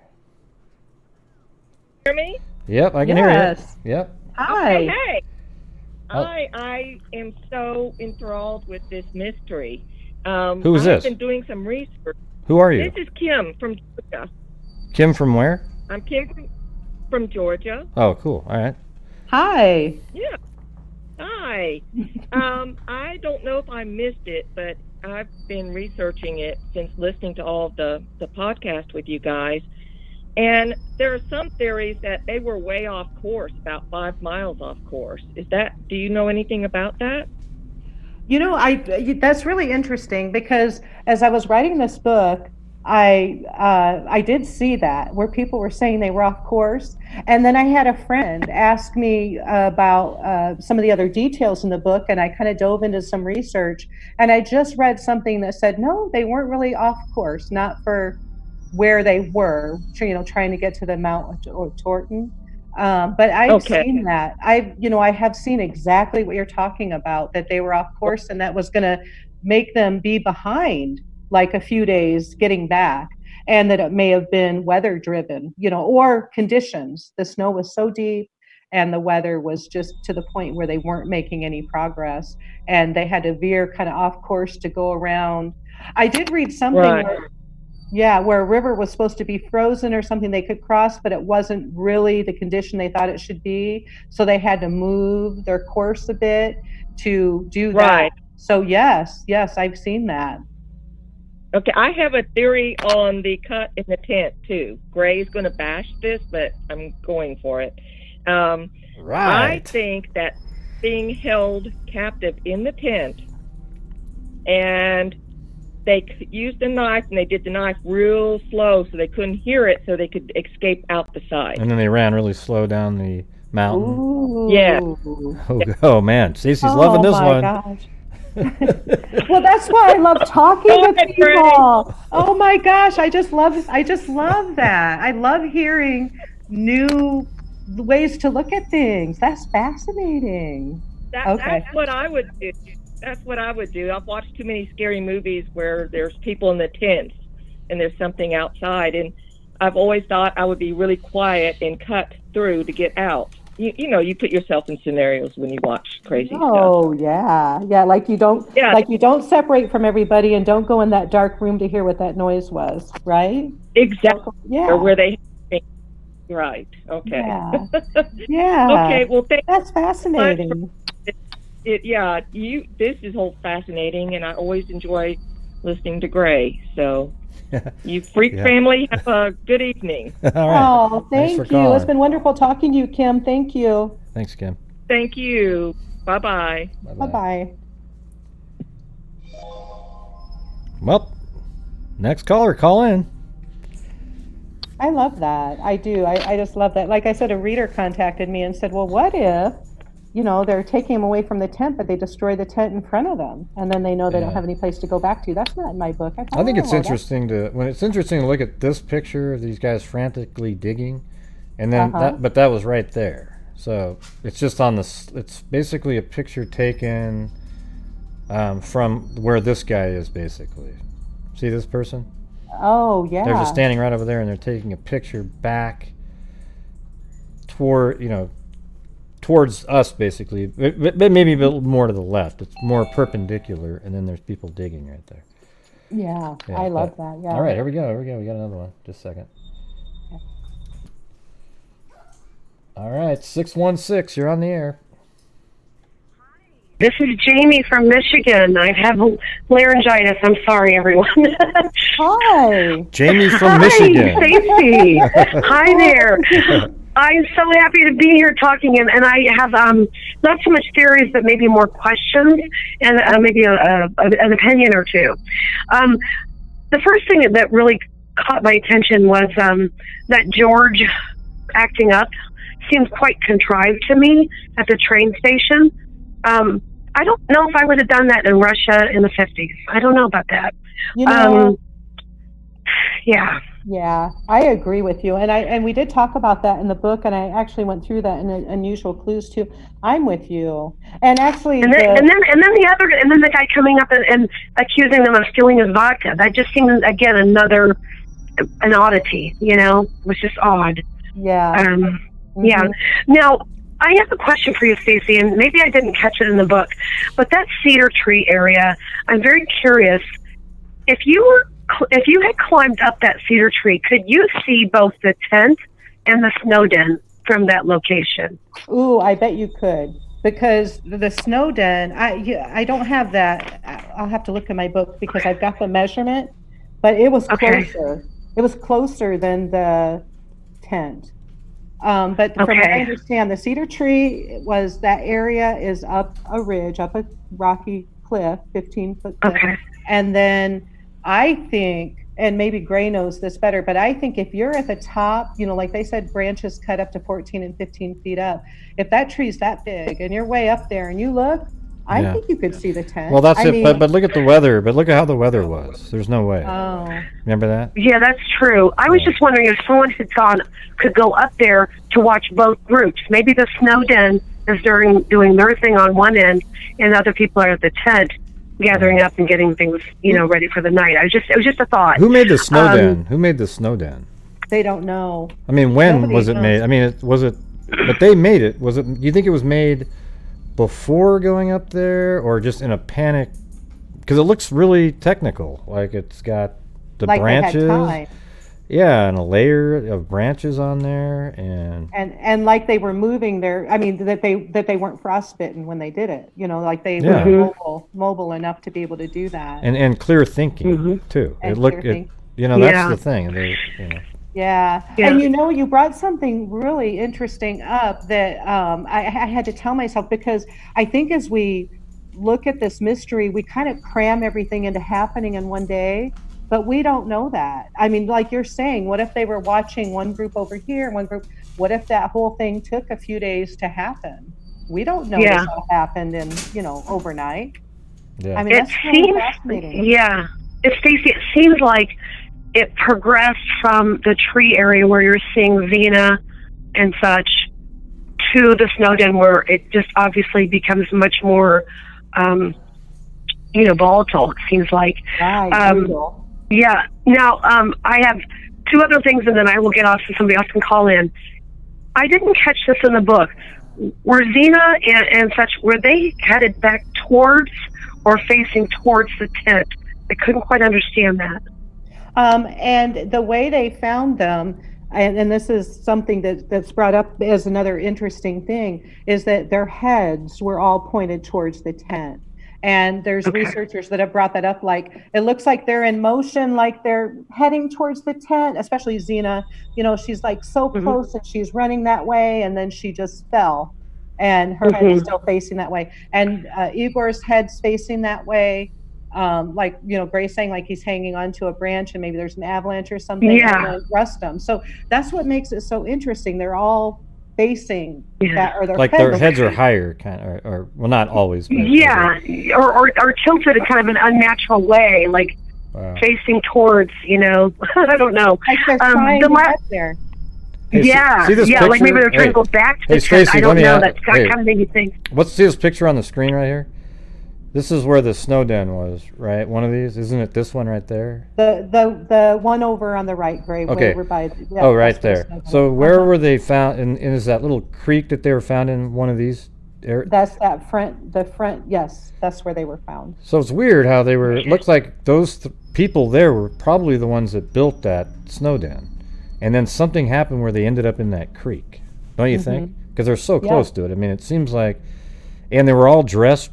Hear me? Yep, I can hear you. Yes. Yep. Hi. Okay, hey. Oh. I am so enthralled with this mystery. Who is I've this? been doing some research. Who are you? This is Kim from Georgia. Kim from where? I'm Kim from Georgia. Oh, cool. All right. Hi. Yeah. Hi. I don't know if I missed it, but I've been researching it since listening to all of the podcast with you guys. And there are some theories that they were way off course, about 5 miles off course. Do you know anything about that? You know, that's really interesting because as I was writing this book, I did see that where people were saying they were off course, and then I had a friend ask me about some of the other details in the book, and I kind of dove into some research, and I just read something that said no, they weren't really off course, not for where they were, trying to get to the Mount Torton. But I've seen that. I have seen exactly what you're talking about, that they were off course and that was going to make them be behind like a few days getting back, and that it may have been weather driven, or conditions. The snow was so deep and the weather was just to the point where they weren't making any progress and they had to veer kind of off course to go around. I did read something where a river was supposed to be frozen or something they could cross, but it wasn't really the condition they thought it should be. So they had to move their course a bit to do that. Right. So yes, I've seen that. Okay, I have a theory on the cut in the tent too. Gray's going to bash this, but I'm going for it. I think that being held captive in the tent, and they used a knife, and they did the knife real slow so they couldn't hear it, so they could escape out the side. And then they ran really slow down the mountain. Ooh. Yeah. Oh man, Stacy's loving this one. Gosh. Well, that's why I love talking with people. Oh my gosh, I just love that. I love hearing new ways to look at things. That's fascinating. That's what I would do. That's what I would do. I've watched too many scary movies where there's people in the tents and there's something outside, and I've always thought I would be really quiet and cut through to get out. You put yourself in scenarios when you watch crazy stuff. Oh yeah, like you don't separate from everybody and don't go in that dark room to hear what that noise was, right? Exactly. Yeah. Or where they. Right. Okay. Yeah. Okay. Well, that's fascinating. This is whole fascinating, and I always enjoy listening to Gray. So, you freak family, have a good evening. All right. Oh, thank you. Calling. It's been wonderful talking to you, Kim. Thank you. Thanks, Kim. Thank you. Bye-bye. Bye-bye. Well, next caller, call in. I love that. I do. I just love that. Like I said, a reader contacted me and said, well, what if they're taking them away from the tent, but they destroy the tent in front of them, and then they know they don't have any place to go back to. That's not in my book. I think it's interesting to look at this picture of these guys frantically digging, and then but that was right there. So it's just on this. It's basically a picture taken from where this guy is. Basically, see this person? Oh yeah. They're just standing right over there, and they're taking a picture back towards us, basically, but maybe a little more to the left. It's more perpendicular, and then there's people digging right there. Yeah, I love that. Yeah. All right, here we go. We got another one. Just a second. Okay. All right, 616, you're on the air. This is Jamie from Michigan. I have laryngitis. I'm sorry, everyone. Hi. Jamie from Michigan. Stacy. Hi there. I'm so happy to be here talking, and I have not so much theories, but maybe more questions and maybe an opinion or two. The first thing that really caught my attention was that George acting up seems quite contrived to me at the train station. I don't know if I would have done that in Russia in the 50s. I don't know about that. Yeah, I agree with you, and we did talk about that in the book, and I actually went through that in Unusual Clues too. I'm with you, and actually, and then the guy coming up and accusing them of stealing his vodka. That just seems again an oddity. It was just odd. Yeah. Yeah. Now, I have a question for you, Stacy, and maybe I didn't catch it in the book, but that cedar tree area, I'm very curious. If you had climbed up that cedar tree, could you see both the tent and the snow den from that location? Ooh, I bet you could, because the snow den, I don't have that. I'll have to look in my book because I've got the measurement, but it was closer. It was closer than the tent. But from what I understand, the cedar tree was, that area is up a ridge, up a rocky cliff, 15-foot cliff. And then I think, and maybe Gray knows this better, but I think if you're at the top, you know, like they said, branches cut up to 14 and 15 feet up. If that tree's that big and you're way up there and you look, I think you could see the tent. Well, that's it. But look at the weather. But look at how the weather was. There's no way. Oh. Remember that? Yeah, that's true. I was just wondering if someone could go up there to watch both groups. Maybe the snow den is doing their thing on one end, and other people are at the tent gathering up and getting things, you know, ready for the night. It was just a thought. Who made the snow den? Who made the snow den? They don't know. I mean, when was it made? I mean, but they made it. Was it? You think it was made before going up there, or just in a panic? Because it looks really technical. Like it's got the branches. They had time. Yeah, and a layer of branches on there, and like they were moving their. I mean, that they weren't frostbitten when they did it. You know, like they were mobile enough to be able to do that. And clear thinking too. And you know, that's the thing. You know. Yeah. And you know, you brought something really interesting up that I had to tell myself, because I think as we look at this mystery, we kind of cram everything into happening in one day, but we don't know that. I mean, like you're saying, what if they were watching one group over here, one group? What if that whole thing took a few days to happen? We don't know this all happened in, you know, overnight. Yeah. I mean, that's really fascinating. Yeah. Stacy, it seems like it progressed from the tree area where you're seeing Zena and such to the snow den, where it just obviously becomes much more, you know, volatile, it seems like. Yeah. Now, I have two other things, and then I will get off so somebody else can call in. I didn't catch this in the book. Were Zena and such, were they headed back towards or facing towards the tent? I couldn't quite understand that. And the way they found them, and this is something that's brought up as another interesting thing, is that their heads were all pointed towards the tent. And there's researchers that have brought that up, like it looks like they're in motion, like they're heading towards the tent, especially Zena. You know, she's like so close and she's running that way, and then she just fell and her head is still facing that way. And Igor's head's facing that way. Like, you know, Gray's saying, like he's hanging onto a branch and maybe there's an avalanche or something. And Rustum. So that's what makes it so interesting. They're all facing that, or their heads are higher, kind of, or well, not always. But or tilted in kind of an unnatural way, like facing towards, you know, I don't know. Like they're trying to get there. Hey, see this picture? Like maybe they're trying to go back to the tent. I don't know. That's kind of made me think. See this picture on the screen right here? This is where the snow den was, right? One of these, isn't it? This one right there. The one over on the right, Gray. Okay. Over by, right there. So where were they found? And is that little creek that they were found in one of these areas? That's that front. The front. Yes, that's where they were found. So it's weird how they were. It looks like those people there were probably the ones that built that snow den, and then something happened where they ended up in that creek. Don't you think? Because they're so close to it. I mean, it seems like, and they were all dressed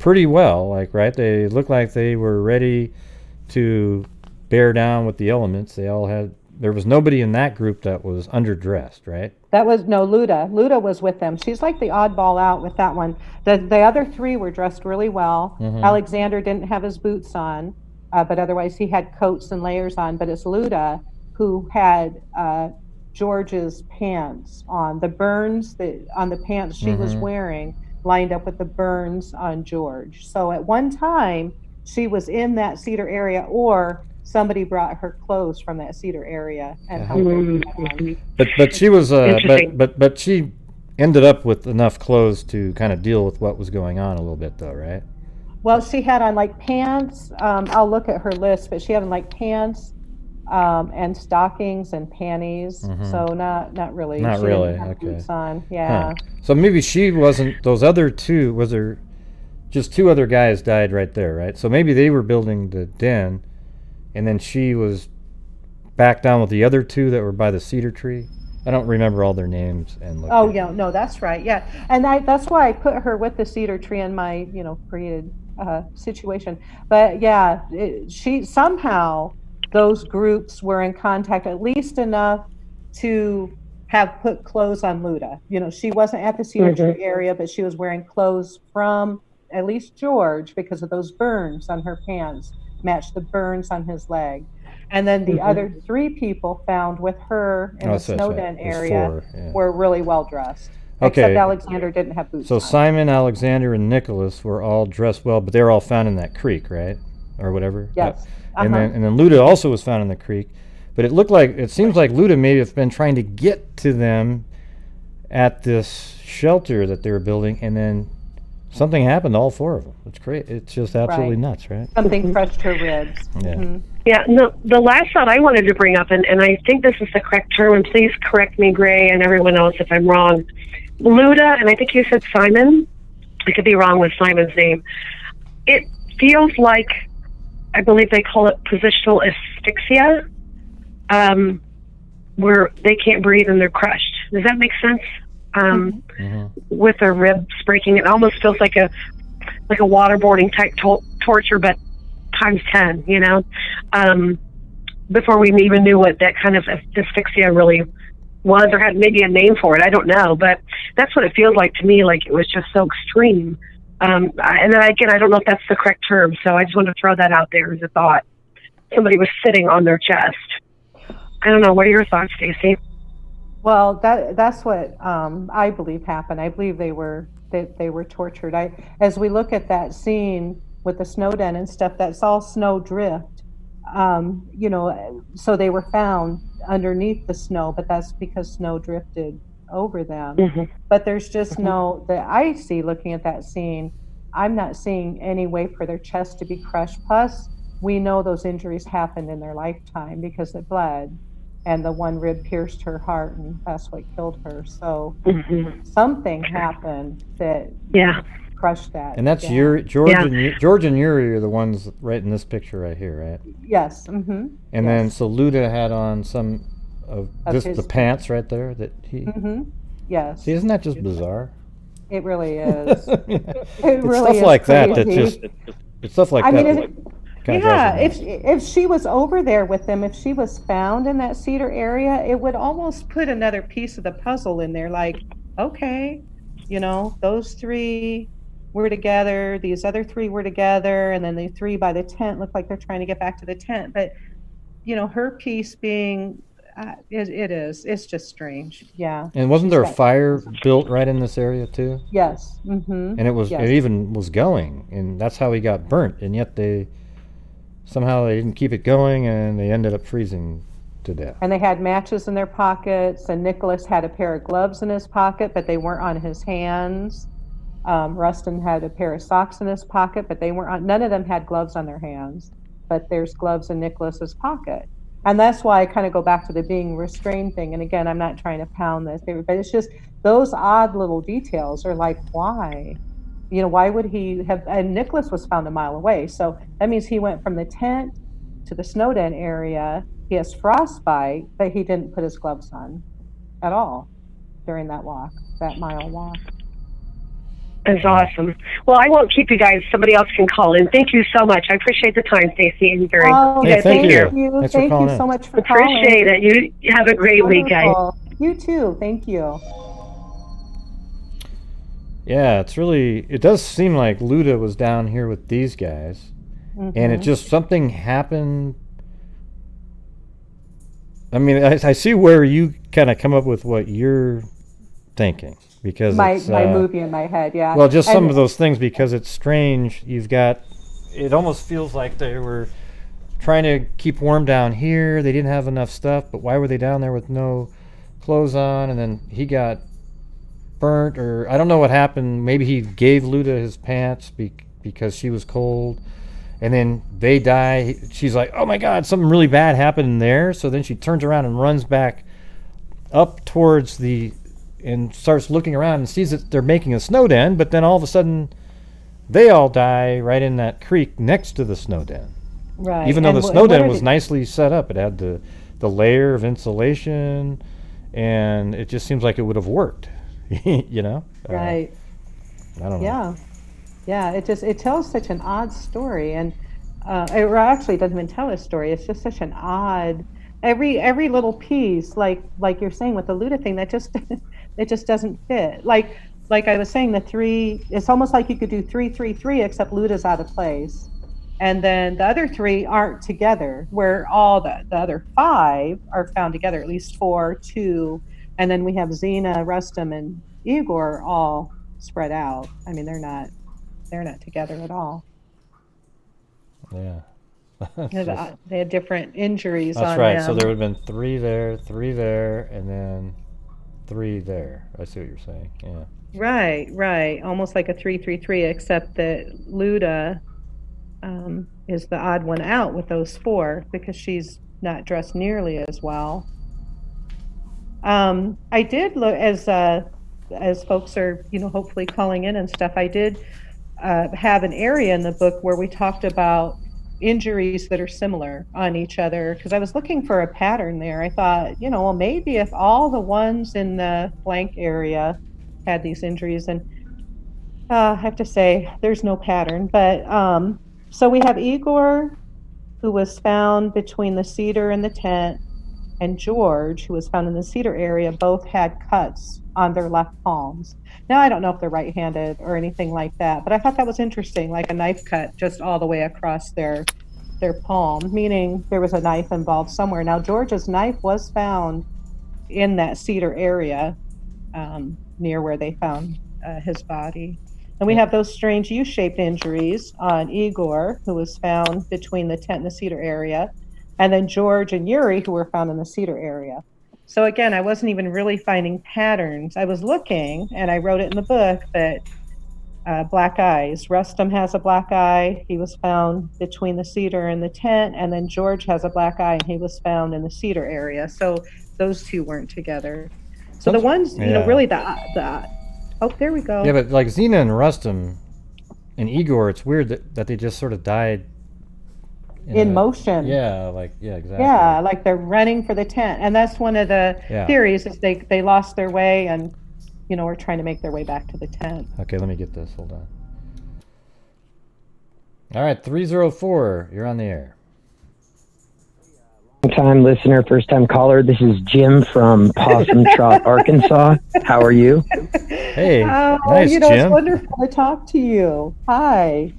pretty well, like, right? They looked like they were ready to bear down with the elements. They all had, there was nobody in that group that was underdressed, right? That was, no, Luda. Luda was with them. She's like the oddball out with that one. The other three were dressed really well. Alexander didn't have his boots on, but otherwise he had coats and layers on. But it's Luda who had George's pants on. The burns on the pants she was wearing lined up with the burns on George. So at one time she was in that cedar area, or somebody brought her clothes from that cedar area and helped her. But she was but she ended up with enough clothes to kind of deal with what was going on a little bit, though, right? Well, she had on like pants. I'll look at her list, but she had on like pants, and stockings and panties. So not really. Not She really. didn't have Okay. boots on. Yeah. So maybe she wasn't. Those other two, was there just two other guys died right there, right? So maybe they were building the den, and then she was back down with the other two that were by the cedar tree. I don't remember all their names and. Oh yeah, no, that's right. Yeah, and that's why I put her with the cedar tree in my created situation. But yeah, she somehow those groups were in contact at least enough to have put clothes on Luda. She wasn't at the cedar tree area, but she was wearing clothes from at least George because of those burns on her pants matched the burns on his leg. And then the other three people found with her in the snow den area were really well dressed. Okay. Except Alexander didn't have boots So on. Simon, Alexander, and Nicholas were all dressed well, but they were all found in that creek, right? Or whatever? Yes. And then Luda also was found in the creek. But it seems like Luda may have been trying to get to them at this shelter that they were building, and then something happened to all four of them. It's great. It's just absolutely nuts, right? Something crushed her ribs. Yeah. Yeah, no, the last thought I wanted to bring up, and I think this is the correct term, and please correct me, Gray, and everyone else if I'm wrong. Luda, and I think you said Simon. I could be wrong with Simon's name. It feels like, I believe they call it positional asphyxia, where they can't breathe and they're crushed. Does that make sense? With their ribs breaking, it almost feels like a waterboarding type torture, but times 10, before we even knew what that kind of asphyxia really was, or had maybe a name for it. I don't know, but that's what it feels like to me. Like it was just so extreme. And then again, I don't know if that's the correct term, so I just want to throw that out there as a thought. Somebody was sitting on their chest. I don't know. What are your thoughts, Stacy? Well, that's what I believe happened. I believe they were tortured. As we look at that scene with the snow den and stuff, that's all snow drift. So they were found underneath the snow, but that's because snow drifted over them. But there's just that I see looking at that scene, I'm not seeing any way for their chest to be crushed. Plus, we know those injuries happened in their lifetime because it bled, and the one rib pierced her heart, and that's what killed her. So something happened that crushed that. And that's George and Yuri are the ones right in this picture right here, right? Yes. And then so Luda had on some of the pants right there that he. Yes. See, isn't that just bizarre? It really is. It really stuff like crazy. It's stuff like that. If she was over there with them, if she was found in that cedar area, it would almost put another piece of the puzzle in there. Like, okay, those three were together, these other three were together, and then the three by the tent look like they're trying to get back to the tent. But, her piece being, it's just strange. Yeah. And wasn't there a fire built right in this area too? Yes. And it even was going, and that's how he got burnt. And yet somehow they didn't keep it going, and they ended up freezing to death. And they had matches in their pockets, and Nicholas had a pair of gloves in his pocket, but they weren't on his hands. Rustin had a pair of socks in his pocket, but they weren't on. None of them had gloves on their hands, but there's gloves in Nicholas's pocket. And that's why I kind of go back to the being restrained thing. And again, I'm not trying to pound this, but it's just those odd little details are like, why? Why would he have? And Nicholas was found a mile away, so that means he went from the tent to the snow den area. He has frostbite, but he didn't put his gloves on at all during that mile walk. That's awesome. Well, I won't keep you guys. Somebody else can call in. Thank you so much. I appreciate the time, Stacy and Gary. Oh, thank you. Thank you so much for calling. Appreciate it. You have a great week, guys. You too. Thank you. Yeah, it does seem like Luda was down here with these guys, and it just, something happened. I mean, I see where you kind of come up with what you're thinking, because my movie in my head, yeah. Well, just some of those things, because it's strange. It almost feels like they were trying to keep warm down here. They didn't have enough stuff, but why were they down there with no clothes on? And then he got burnt, or I don't know what happened. Maybe he gave Luda his pants because she was cold, and then they die. She's like, oh my God, something really bad happened there. So then she turns around and runs back up towards and starts looking around and sees that they're making a snow den, but then all of a sudden they all die right in that creek next to the snow den. Right. Even though And the wh- snow and what den are was the- nicely set up. It had the layer of insulation, and it just seems like it would have worked. You know? Right. I don't know. Yeah. It tells such an odd story, and it actually doesn't even tell a story. It's just such an odd. Every little piece, like you're saying with the Luda thing, that just it just doesn't fit. Like I was saying, the three. It's almost like you could do 3-3-3, except Luda's out of place, and then the other three aren't together. Where all the other five are found together, at least 4, 2, and then we have Xena, Rustum, and Igor all spread out. I mean, they're not together at all. Yeah. They had different injuries That's on right. them. So there would have been 3 there, and then 3 there. I see what you're saying. Yeah. Right. Almost like a 3-3-3, except that Luda is the odd one out with those 4 because she's not dressed nearly as well. I did look as folks are, hopefully calling in and stuff. I did have an area in the book where we talked about injuries that are similar on each other, because I was looking for a pattern there. I thought, well, maybe if all the ones in the blank area had these injuries, and I have to say there's no pattern. But so we have Igor, who was found between the cedar and the tent, and George, who was found in the cedar area. Both had cuts on their left palms. Now, I don't know if they're right-handed or anything like that, but I thought that was interesting, like a knife cut just all the way across their palm, meaning there was a knife involved somewhere. Now, George's knife was found in that cedar area near where they found his body. And we have those strange U-shaped injuries on Igor, who was found between the tent and the cedar area, and then George and Yuri, who were found in the cedar area. So again, I wasn't even really finding patterns. I was looking, and I wrote it in the book, that black eyes. Rustum has a black eye. He was found between the cedar and the tent, and then George has a black eye, and he was found in the cedar area. So those two weren't together. So the ones, really the oh, there we go. Yeah, but like Xena and Rustum and Igor, it's weird that they just sort of died in motion. Yeah, exactly. Yeah, like they're running for the tent. And that's one of the theories, is they lost their way and, were trying to make their way back to the tent. Okay, let me get this. Hold on. All right, 304, you're on the air. Long-time listener, first-time caller. This is Jim from Possum Trot, Arkansas. How are you? Hey, nice, Jim. It's wonderful to talk to you. Hi.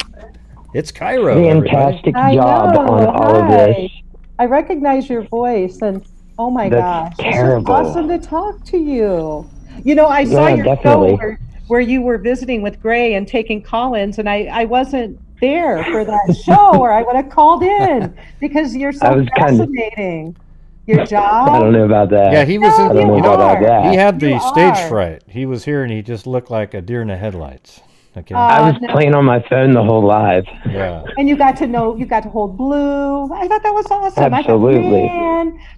It's Kyron. Fantastic job on all of this. I recognize your voice, and oh my gosh, terrible. It's awesome to talk to you. I saw your show where you were visiting with Gray and taking call-ins, and I wasn't there for that show, or I would have called in, because you're so fascinating. Your job? I don't know about that. Yeah, he was I don't know about that. He had the stage fright. He was here and he just looked like a deer in the headlights. Okay. I was playing on my phone the whole live. Yeah. And you got to hold Blue. I thought that was awesome. Absolutely.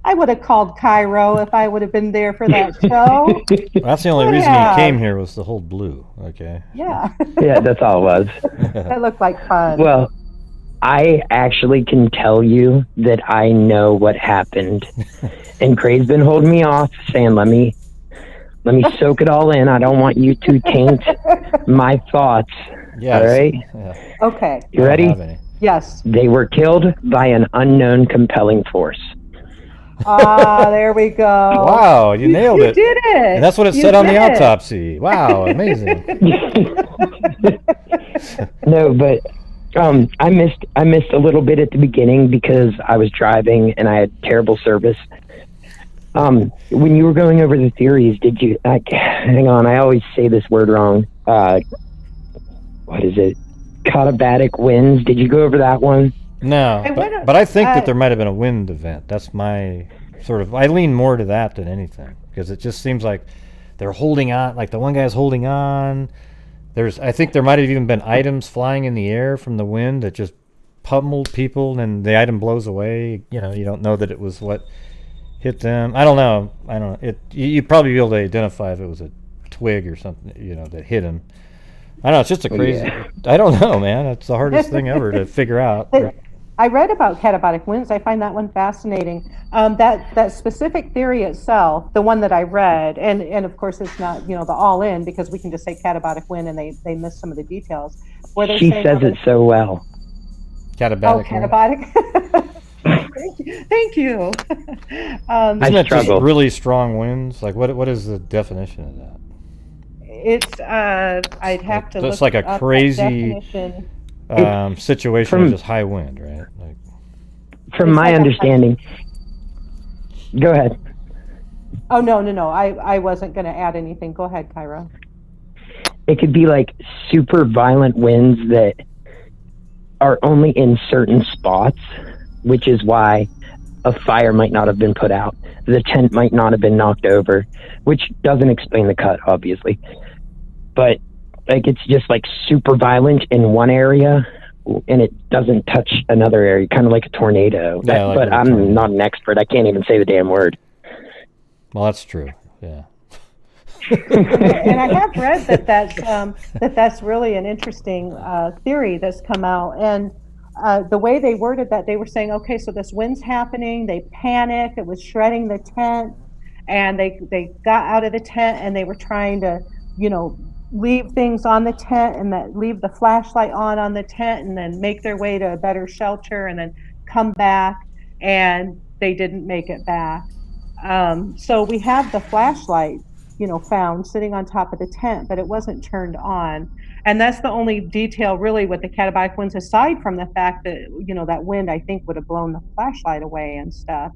I would have called Cairo if I would have been there for that show. That's the only reason he came here, was to hold Blue. Okay. Yeah. Yeah, that's all it was. That looked like fun. Well, I actually can tell you that I know what happened. And Gray's been holding me off, saying, let me soak it all in. I don't want you to taint my thoughts. Yes. All right? Yeah. Okay. You ready? Yes. They were killed by an unknown compelling force. There we go. Wow, you nailed it. You did it. And that's what it said on the autopsy. Wow, amazing. No, but I missed a little bit at the beginning because I was driving and I had terrible service. When you were going over the theories, did you hang on, I always say this word wrong. What is it? Katabatic winds. Did you go over that one? No, but I think that there might have been a wind event. That's my I lean more to that than anything, because it just seems like they're holding on, like the one guy's holding on. I think there might have even been items flying in the air from the wind that just pummeled people and the item blows away, you don't know that it was what hit them. I don't know. You'd probably be able to identify if it was a twig or something, that hit him. I don't know. It's just a crazy. Yeah. I don't know, man. It's the hardest thing ever to figure out. I read about Katabatic Winds. I find that one fascinating. That specific theory itself, the one that I read, and of course it's not the all in, because we can just say Katabatic Wind and they miss some of the details. She says it so well. Katabatic. Oh, Katabatic. Thank you. Isn't that just really strong winds? Like what is the definition of that? It's I'd have to. It's like a crazy situation with just high wind, right? From my understanding. Go ahead. Oh no! I wasn't going to add anything. Go ahead, Kyron. It could be like super violent winds that are only in certain spots, which is why a fire might not have been put out. The tent might not have been knocked over, which doesn't explain the cut, obviously. But like it's just like super violent in one area and it doesn't touch another area, kind of like a tornado. Yeah, but I'm not an expert. I can't even say the damn word. Well, that's true. Yeah. And I have read that's really an interesting theory that's come out. And the way they worded that, they were saying, okay, so this wind's happening. They panicked. It was shredding the tent, and they got out of the tent and they were trying to, leave things on the tent and leave the flashlight on the tent and then make their way to a better shelter and then come back, and they didn't make it back. So we have the flashlight, found sitting on top of the tent, but it wasn't turned on. And that's the only detail really with the Katabatic Winds, aside from the fact that, that wind, I think, would have blown the flashlight away and stuff,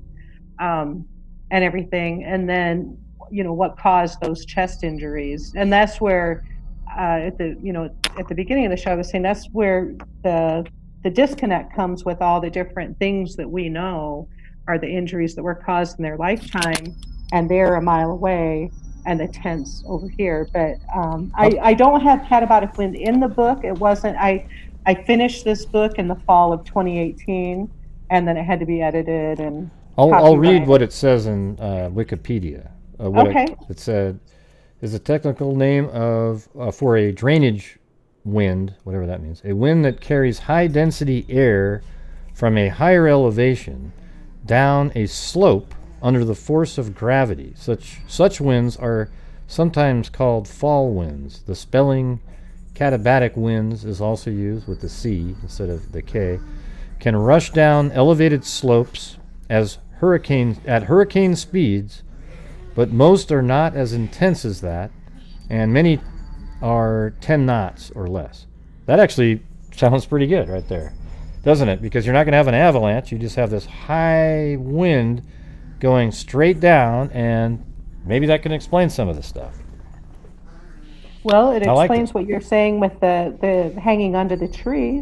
and everything. And then, what caused those chest injuries. And that's where, at the beginning of the show, I was saying that's where the disconnect comes with all the different things that we know are the injuries that were caused in their lifetime, and they're a mile away, and the tent's over here. But I don't have Katabatic Wind in the book. It wasn't. I finished this book in the fall of 2018, and then it had to be edited. And I'll read what it says in Wikipedia. Okay. It said is a technical name for a drainage wind, whatever that means. A wind that carries high density air from a higher elevation down a slope under the force of gravity. Such winds are sometimes called fall winds. The spelling Katabatic winds is also used with the C instead of the K. Can rush down elevated slopes at hurricane speeds, but most are not as intense as that, and many are 10 knots or less. That actually sounds pretty good right there, doesn't it? Because you're not going to have an avalanche. You just have this high wind going straight down, and maybe that can explain some of the stuff. Well, it explains what you're saying with the hanging under the tree.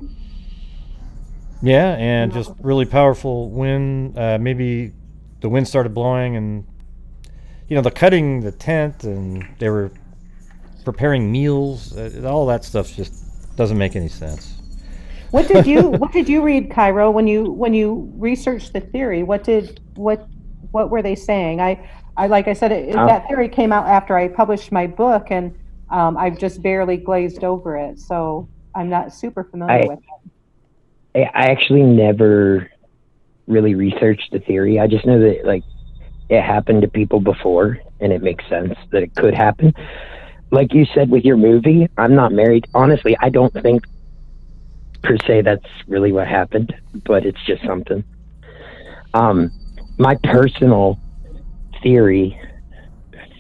Yeah, and just really powerful wind. Maybe the wind started blowing, and the cutting the tent, and they were preparing meals. All that stuff just doesn't make any sense. What did you read, Cairo, when you researched the theory? What were they saying? I like I said, that theory came out after I published my book, and I've just barely glazed over it, so I'm not super familiar with it. I actually never really researched the theory. I just know that it happened to people before, and it makes sense that it could happen. Like you said with your movie, I'm not married. Honestly, I don't think per se that's really what happened, but it's just something. My personal theory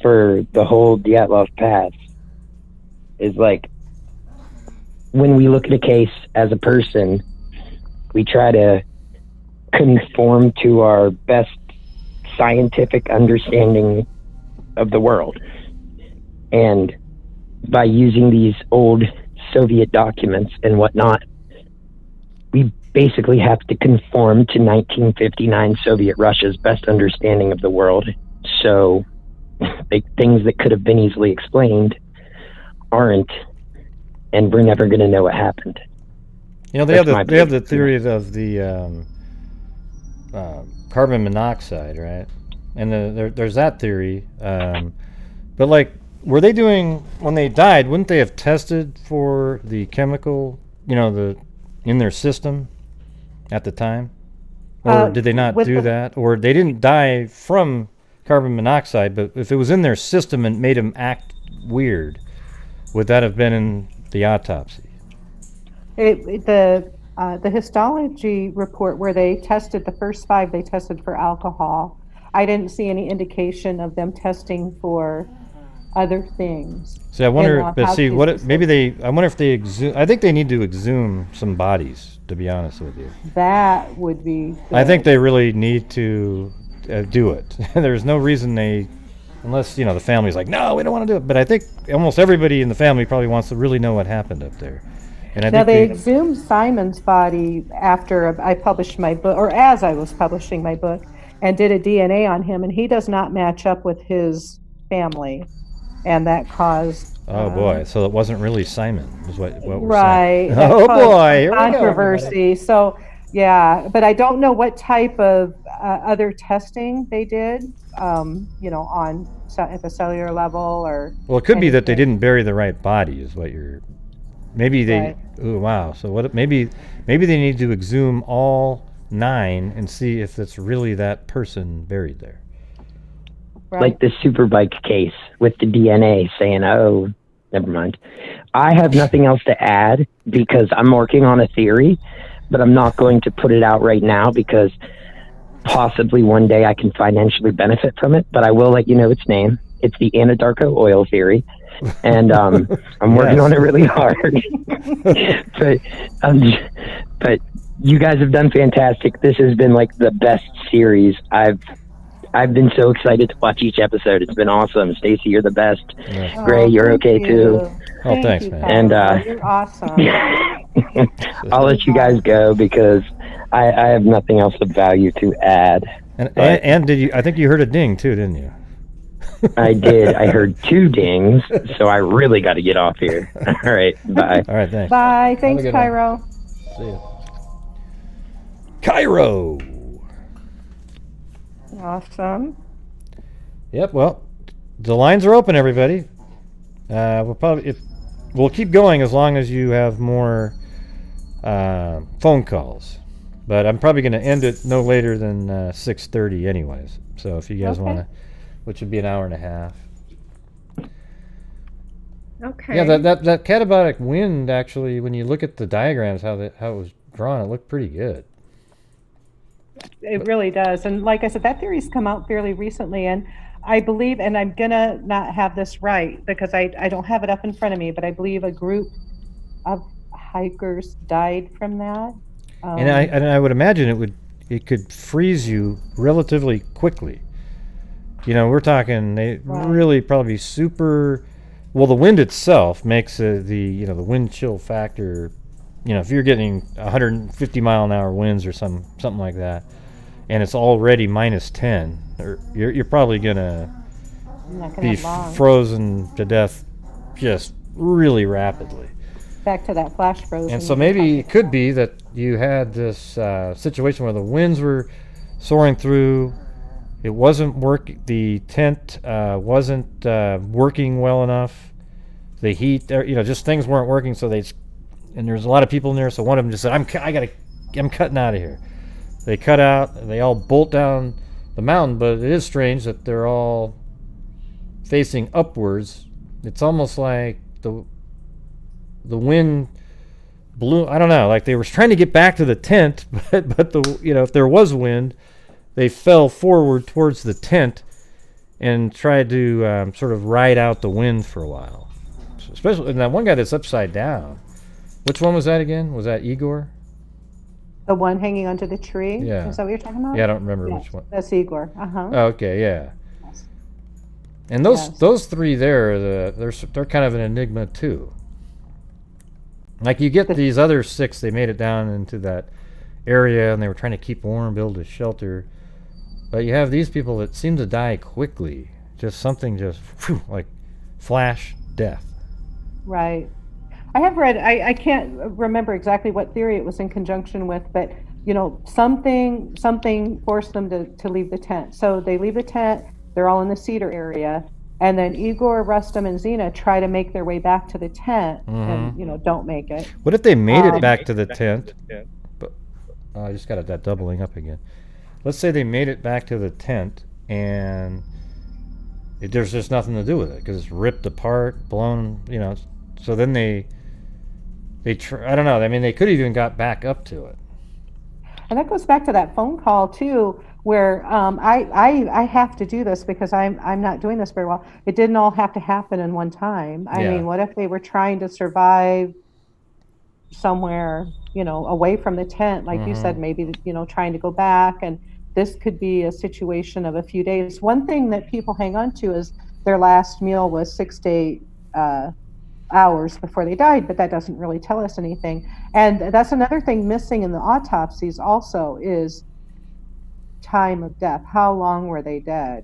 for the whole Dyatlov Pass is when we look at a case as a person, we try to conform to our best scientific understanding of the world. And by using these old Soviet documents and whatnot, we basically have to conform to 1959 Soviet Russia's best understanding of the world. So things that could have been easily explained aren't, and we're never going to know what happened. You know, they have the theory of the carbon monoxide, right? And there's that theory. But like, were they doing when they died? Wouldn't they have tested for the chemical, in their system at the time, or did they not do that? Or they didn't die from carbon monoxide, but if it was in their system and made them act weird, would that have been in the autopsy? The histology report where they tested the first 5, they tested for alcohol. I didn't see any indication of them testing for other things. See, I wonder, I wonder if they exhume. I think they need to exhume some bodies, to be honest with you. That would be good. I think they really need to do it. There's no reason unless, the family's like, no, we don't want to do it. But I think almost everybody in the family probably wants to really know what happened up there. And I think they exhumed Simon's body after I published my book, or as I was publishing my book, and did a DNA on him, and he does not match up with his family. And that caused... Oh, boy. So it wasn't really Simon, is what we're right, saying. Oh, boy. Here controversy. So, yeah. But I don't know what type of other testing they did, on at the cellular level or... Well, it could be that they didn't bury the right body, is what you're... Maybe they... Right. Oh, wow. So what? Maybe they need to exhume all 9 and see if it's really that person buried there. Right. Like the Superbike case with the DNA saying, oh, never mind. I have nothing else to add because I'm working on a theory, but I'm not going to put it out right now because possibly one day I can financially benefit from it, but I will let you know its name. It's the Anadarko oil theory, and I'm working on it really hard. But you guys have done fantastic. This has been like the best series. I've been so excited to watch each episode. It's been awesome. Stacy, you're the best. Yeah. Gray, you're okay too. Oh, thanks, man. And you're awesome. I'll let you guys go because I have nothing else of value to add. And did you? I think you heard a ding too, didn't you? I did. I heard 2 dings, so I really got to get off here. All right, bye. All right, thanks. Bye. Thanks, Kyro. See ya. Kyro. Awesome. Yep. Well, the lines are open, everybody. We'll keep going as long as you have more phone calls. But I'm probably going to end it no later than 6:30, anyways. So if you guys want to, which would be an hour and a half. Okay. Yeah, that Katabatic Wind, actually, when you look at the diagrams, how it was drawn, it looked pretty good. It really does. And like I said, that theory's come out fairly recently. And I believe, and I'm going to not have this right because I don't have it up in front of me, but I believe a group of hikers died from that. And I would imagine it could freeze you relatively quickly. We're talking really probably super. Well, the wind itself makes the wind chill factor. If you're getting 150 mile an hour winds or something like that, and it's already -10, you're probably gonna be frozen to death just really rapidly. Back to that flash frozen. And so maybe it could be that you had this situation where the winds were soaring through. It wasn't the tent wasn't working well enough. The heat, just things weren't working. So and there's a lot of people in there. So one of them just said, "I'm cutting out of here." They cut out. And they all bolt down the mountain. But it is strange that they're all facing upwards. It's almost like the wind blew. I don't know. Like they were trying to get back to the tent, but if there was wind, they fell forward towards the tent and tried to sort of ride out the wind for a while. So especially and that one guy that's upside down. Which one was that again? Was that Igor? The one hanging onto the tree? Yeah. Is that what you're talking about? Yeah, I don't remember which one. That's Igor. Uh-huh. Oh, okay, yeah. Yes. And those 3 there, they're kind of an enigma too. Like you get these other 6, they made it down into that area and they were trying to keep warm, build a shelter. But you have these people that seem to die quickly. Just something like flash death. Right. I have read, I can't remember exactly what theory it was in conjunction with, but something forced them to leave the tent. So they leave the tent, they're all in the cedar area, and then Igor, Rustam, and Xena try to make their way back to the tent and, don't make it. What if they made it back to the tent? But I just got that doubling up again. Let's say they made it back to the tent and there's just nothing to do with it because it's ripped apart, blown, so then I don't know. I mean, they could have even got back up to it. And that goes back to that phone call too, where I have to do this because I'm not doing this very well. It didn't all have to happen in one time. I mean, what if they were trying to survive somewhere, away from the tent, like you said, maybe trying to go back, and this could be a situation of a few days. One thing that people hang on to is their last meal was 6 to 8 hours before they died, but that doesn't really tell us anything. And that's another thing missing in the autopsies also is time of death. How long were they dead?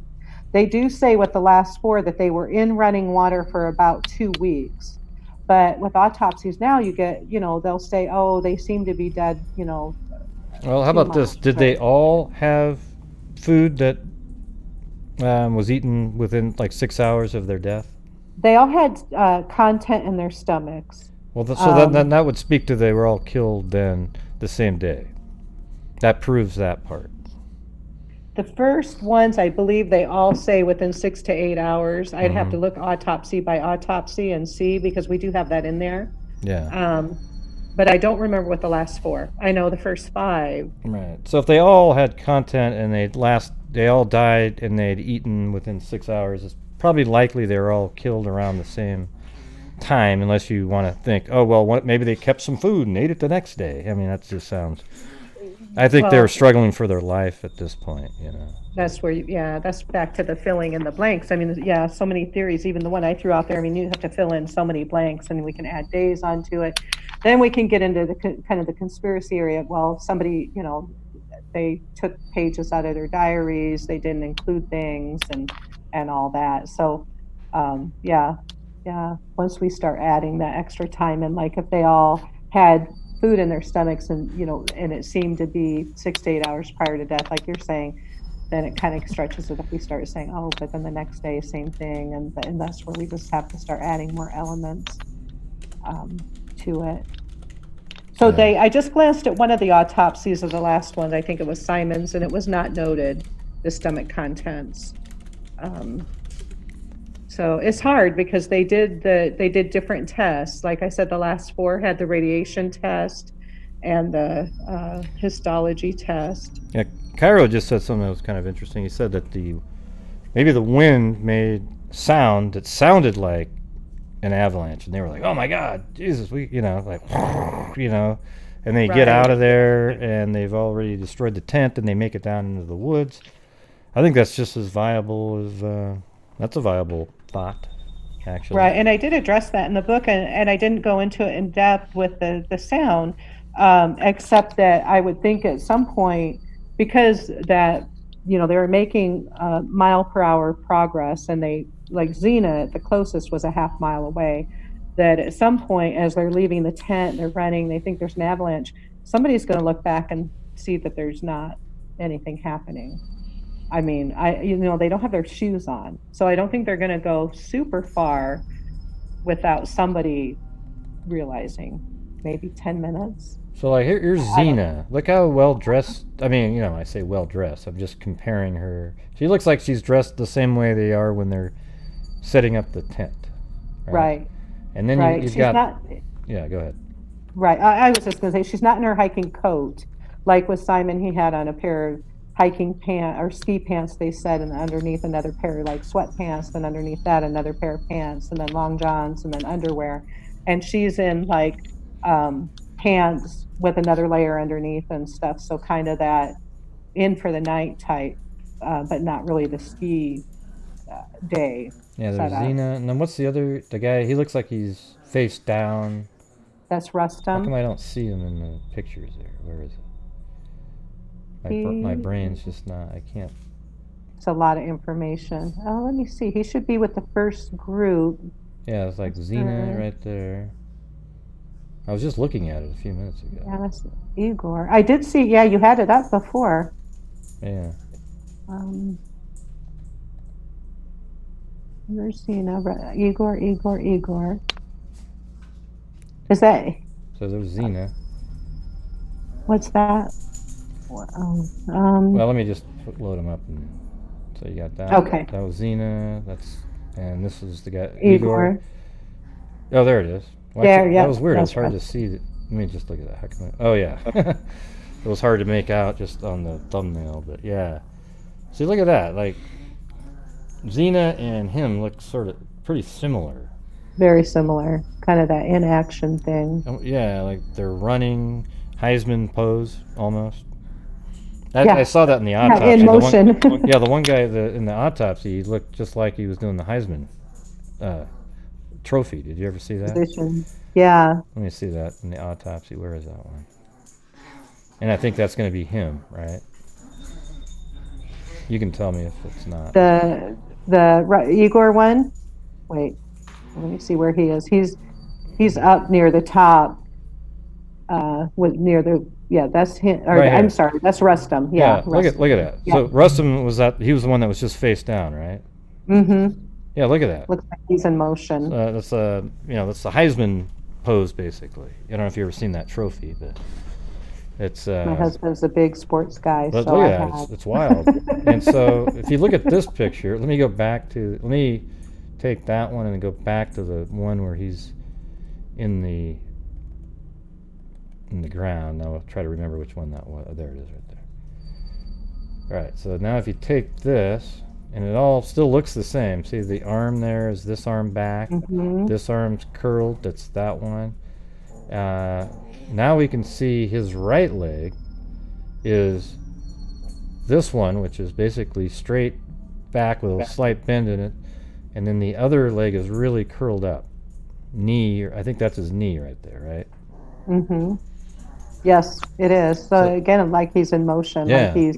They do say with the last 4 that they were in running water for about 2 weeks. But with autopsies now, you get, they'll say, oh, they seem to be dead, Well, how about this? Did they all have food that was eaten within like 6 hours of their death? They all had content in their stomachs. Well, so then that would speak to they were all killed then the same day. That proves that part. The first ones, I believe they all say within 6 to 8 hours. I'd have to look autopsy by autopsy and see, because we do have that in there. Yeah. But I don't remember what the last 4. I know the first 5. Right. So if they all had content and they all died and they'd eaten within 6 hours, it's probably likely they were all killed around the same time, unless you want to think, oh, well, maybe they kept some food and ate it the next day. I mean, that just sounds... I think they were struggling for their life at this point, That's where, that's back to the filling in the blanks. I mean, so many theories, even the one I threw out there. I mean, you have to fill in so many blanks, and we can add days onto it. Then we can get into the kind of the conspiracy area. Well, somebody, they took pages out of their diaries, they didn't include things, and all that. So, once we start adding that extra time in, like if they all had food in their stomachs and and it seemed to be 6 to 8 hours prior to death, like you're saying, then it kind of stretches it if we start saying, oh, but then the next day same thing, and that's where we just have to start adding more elements to it. So I just glanced at one of the autopsies of the last one. I think it was Simon's, and it was not noted, the stomach contents. So it's hard because they did different tests. Like I said, the last 4 had the radiation test and the histology test. Yeah, Kyron just said something that was kind of interesting. He said that maybe the wind made sound that sounded like an avalanche, and they were like, "Oh my God, Jesus!" And they get out of there, and they've already destroyed the tent, and they make it down into the woods. I think that's just as viable as that's a viable thought, actually. Right, and I did address that in the book, and I didn't go into it in depth with the sound, except that I would think at some point, because that they were making mile per hour progress, and they, like Xena, the closest was a half mile away, that at some point as they're leaving the tent, they're running, they think there's an avalanche, somebody's going to look back and see that there's not anything happening. I mean, they don't have their shoes on, so I don't think they're going to go super far without somebody realizing. Maybe 10 minutes. So like here's Xena. Look how well dressed. I mean, I say well dressed. I'm just comparing her. She looks like she's dressed the same way they are when they're setting up the tent. Right. And then you've got. Yeah, go ahead. Right. I was just going to say she's not in her hiking coat. Like with Simon, he had on a pair of hiking pants or ski pants, they said, and underneath another pair like sweatpants, then underneath that another pair of pants, and then long johns, and then underwear. And she's in like pants with another layer underneath and stuff. So kind of that in for the night type, but not really the ski day. Yeah, there's Xena. And then what's the guy? He looks like he's face down. That's Rustam. How come I don't see him in the pictures there? Where is it? My brain's just not, I can't. It's a lot of information. Oh, let me see. He should be with the first group. Yeah, it's like Xena right there. I was just looking at it a few minutes ago. Yeah, that's Igor. I did see, yeah, you had it up before. Yeah. Where's Igor. Is that, So there's Xena. what's that? Well, let me just load them up. So you got that. Okay. That was Xena. And this is the guy, Igor. Oh, there it is. Well, There, yeah. That was weird. It was that's hard right. to see. Let me just look at that. How come oh, yeah. It was hard to make out just on the thumbnail, but yeah. See, look at that. Like, Xena and him look sort of pretty similar. Very similar. Kind of that inaction thing. Oh, yeah, like they're running, Heisman pose, almost. Yeah. I saw that in the Yeah, autopsy. in motion. The one guy in the autopsy, he looked just like he was doing the Heisman trophy. Did you ever see that? Position. Yeah. Let me see that in the autopsy. Where is that one? And I think that's going to be him, right? You can tell me if it's not. The Igor one. Wait, let me see where he is. He's up near the top. That's him. Or Right I'm here. sorry, that's Rustum. Yeah. Look at that. Yeah. So Rustum he was the one that was just face down, right? Mm-hmm. Yeah, look at that. Looks like he's in motion. That's the Heisman pose, basically. I don't know if you've ever seen that trophy, but it's. My husband's a big sports guy, But so look I at that, have. it's wild. And so if you look at this picture, let me take that one and then go back to the one where he's in the ground. Now I'll try to remember which one that was. Oh, there it is right there. All right, so now if you take this, and it all still looks the same. See, the arm there is this arm back. Mm-hmm. This arm's curled. That's that one. Now we can see his right leg is this one, which is basically straight back with a slight bend in it. And then the other leg is really curled up. I think that's his knee right there, right? Mm-hmm. Yes, it is. So again, like he's in motion. Yeah. Like he's,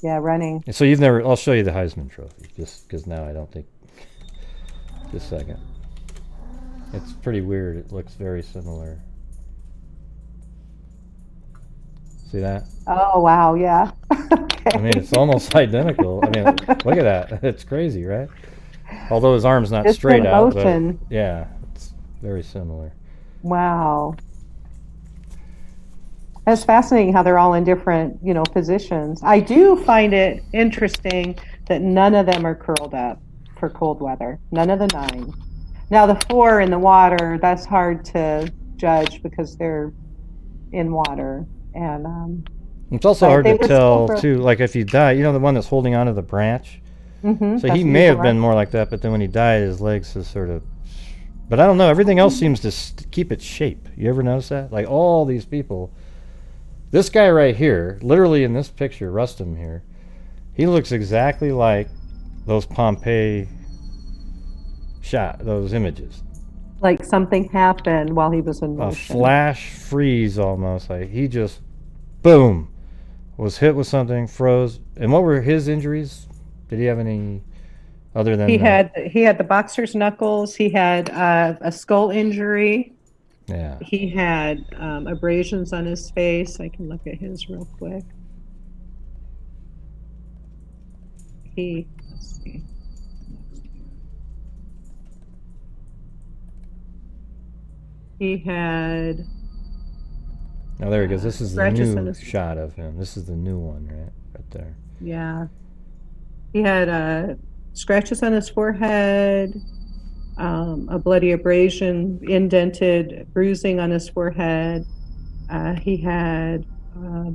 running. And so I'll show you the Heisman Trophy, just because now I don't think, just a second. It's pretty weird. It looks very similar. See that? Oh, wow, yeah. Okay. I mean, it's almost identical. I mean, look at that. It's crazy, right? Although his arm's not It's straight in out, but motion. yeah, it's very similar. Wow. It's fascinating how they're all in different, positions. I do find it interesting that none of them are curled up for cold weather. None of the 9. Now the 4 in the water, that's hard to judge because they're in water. And It's also but hard they to were tell, still too, like if you die, the one that's holding onto the branch? mm-hmm, So he may have been more like that, but then when he died, his legs just sort of... But I don't know, everything else seems to keep its shape. You ever notice that? Like all these people... This guy right here, literally in this picture, Rustum here, he looks exactly like those Pompeii those images. like something happened while he was in A motion. flash freeze almost, like he just, boom, was hit with something, froze. And what were his injuries? Did he have any other than He had the boxer's knuckles. He had a skull injury. Yeah. He had abrasions on his face. I can look at his real quick. Let's see. He had. Oh, there he goes. This is the scratches on new his- shot of him. This is the new one, right there. Yeah. He had scratches on his forehead, a bloody abrasion, indented bruising on his forehead. He had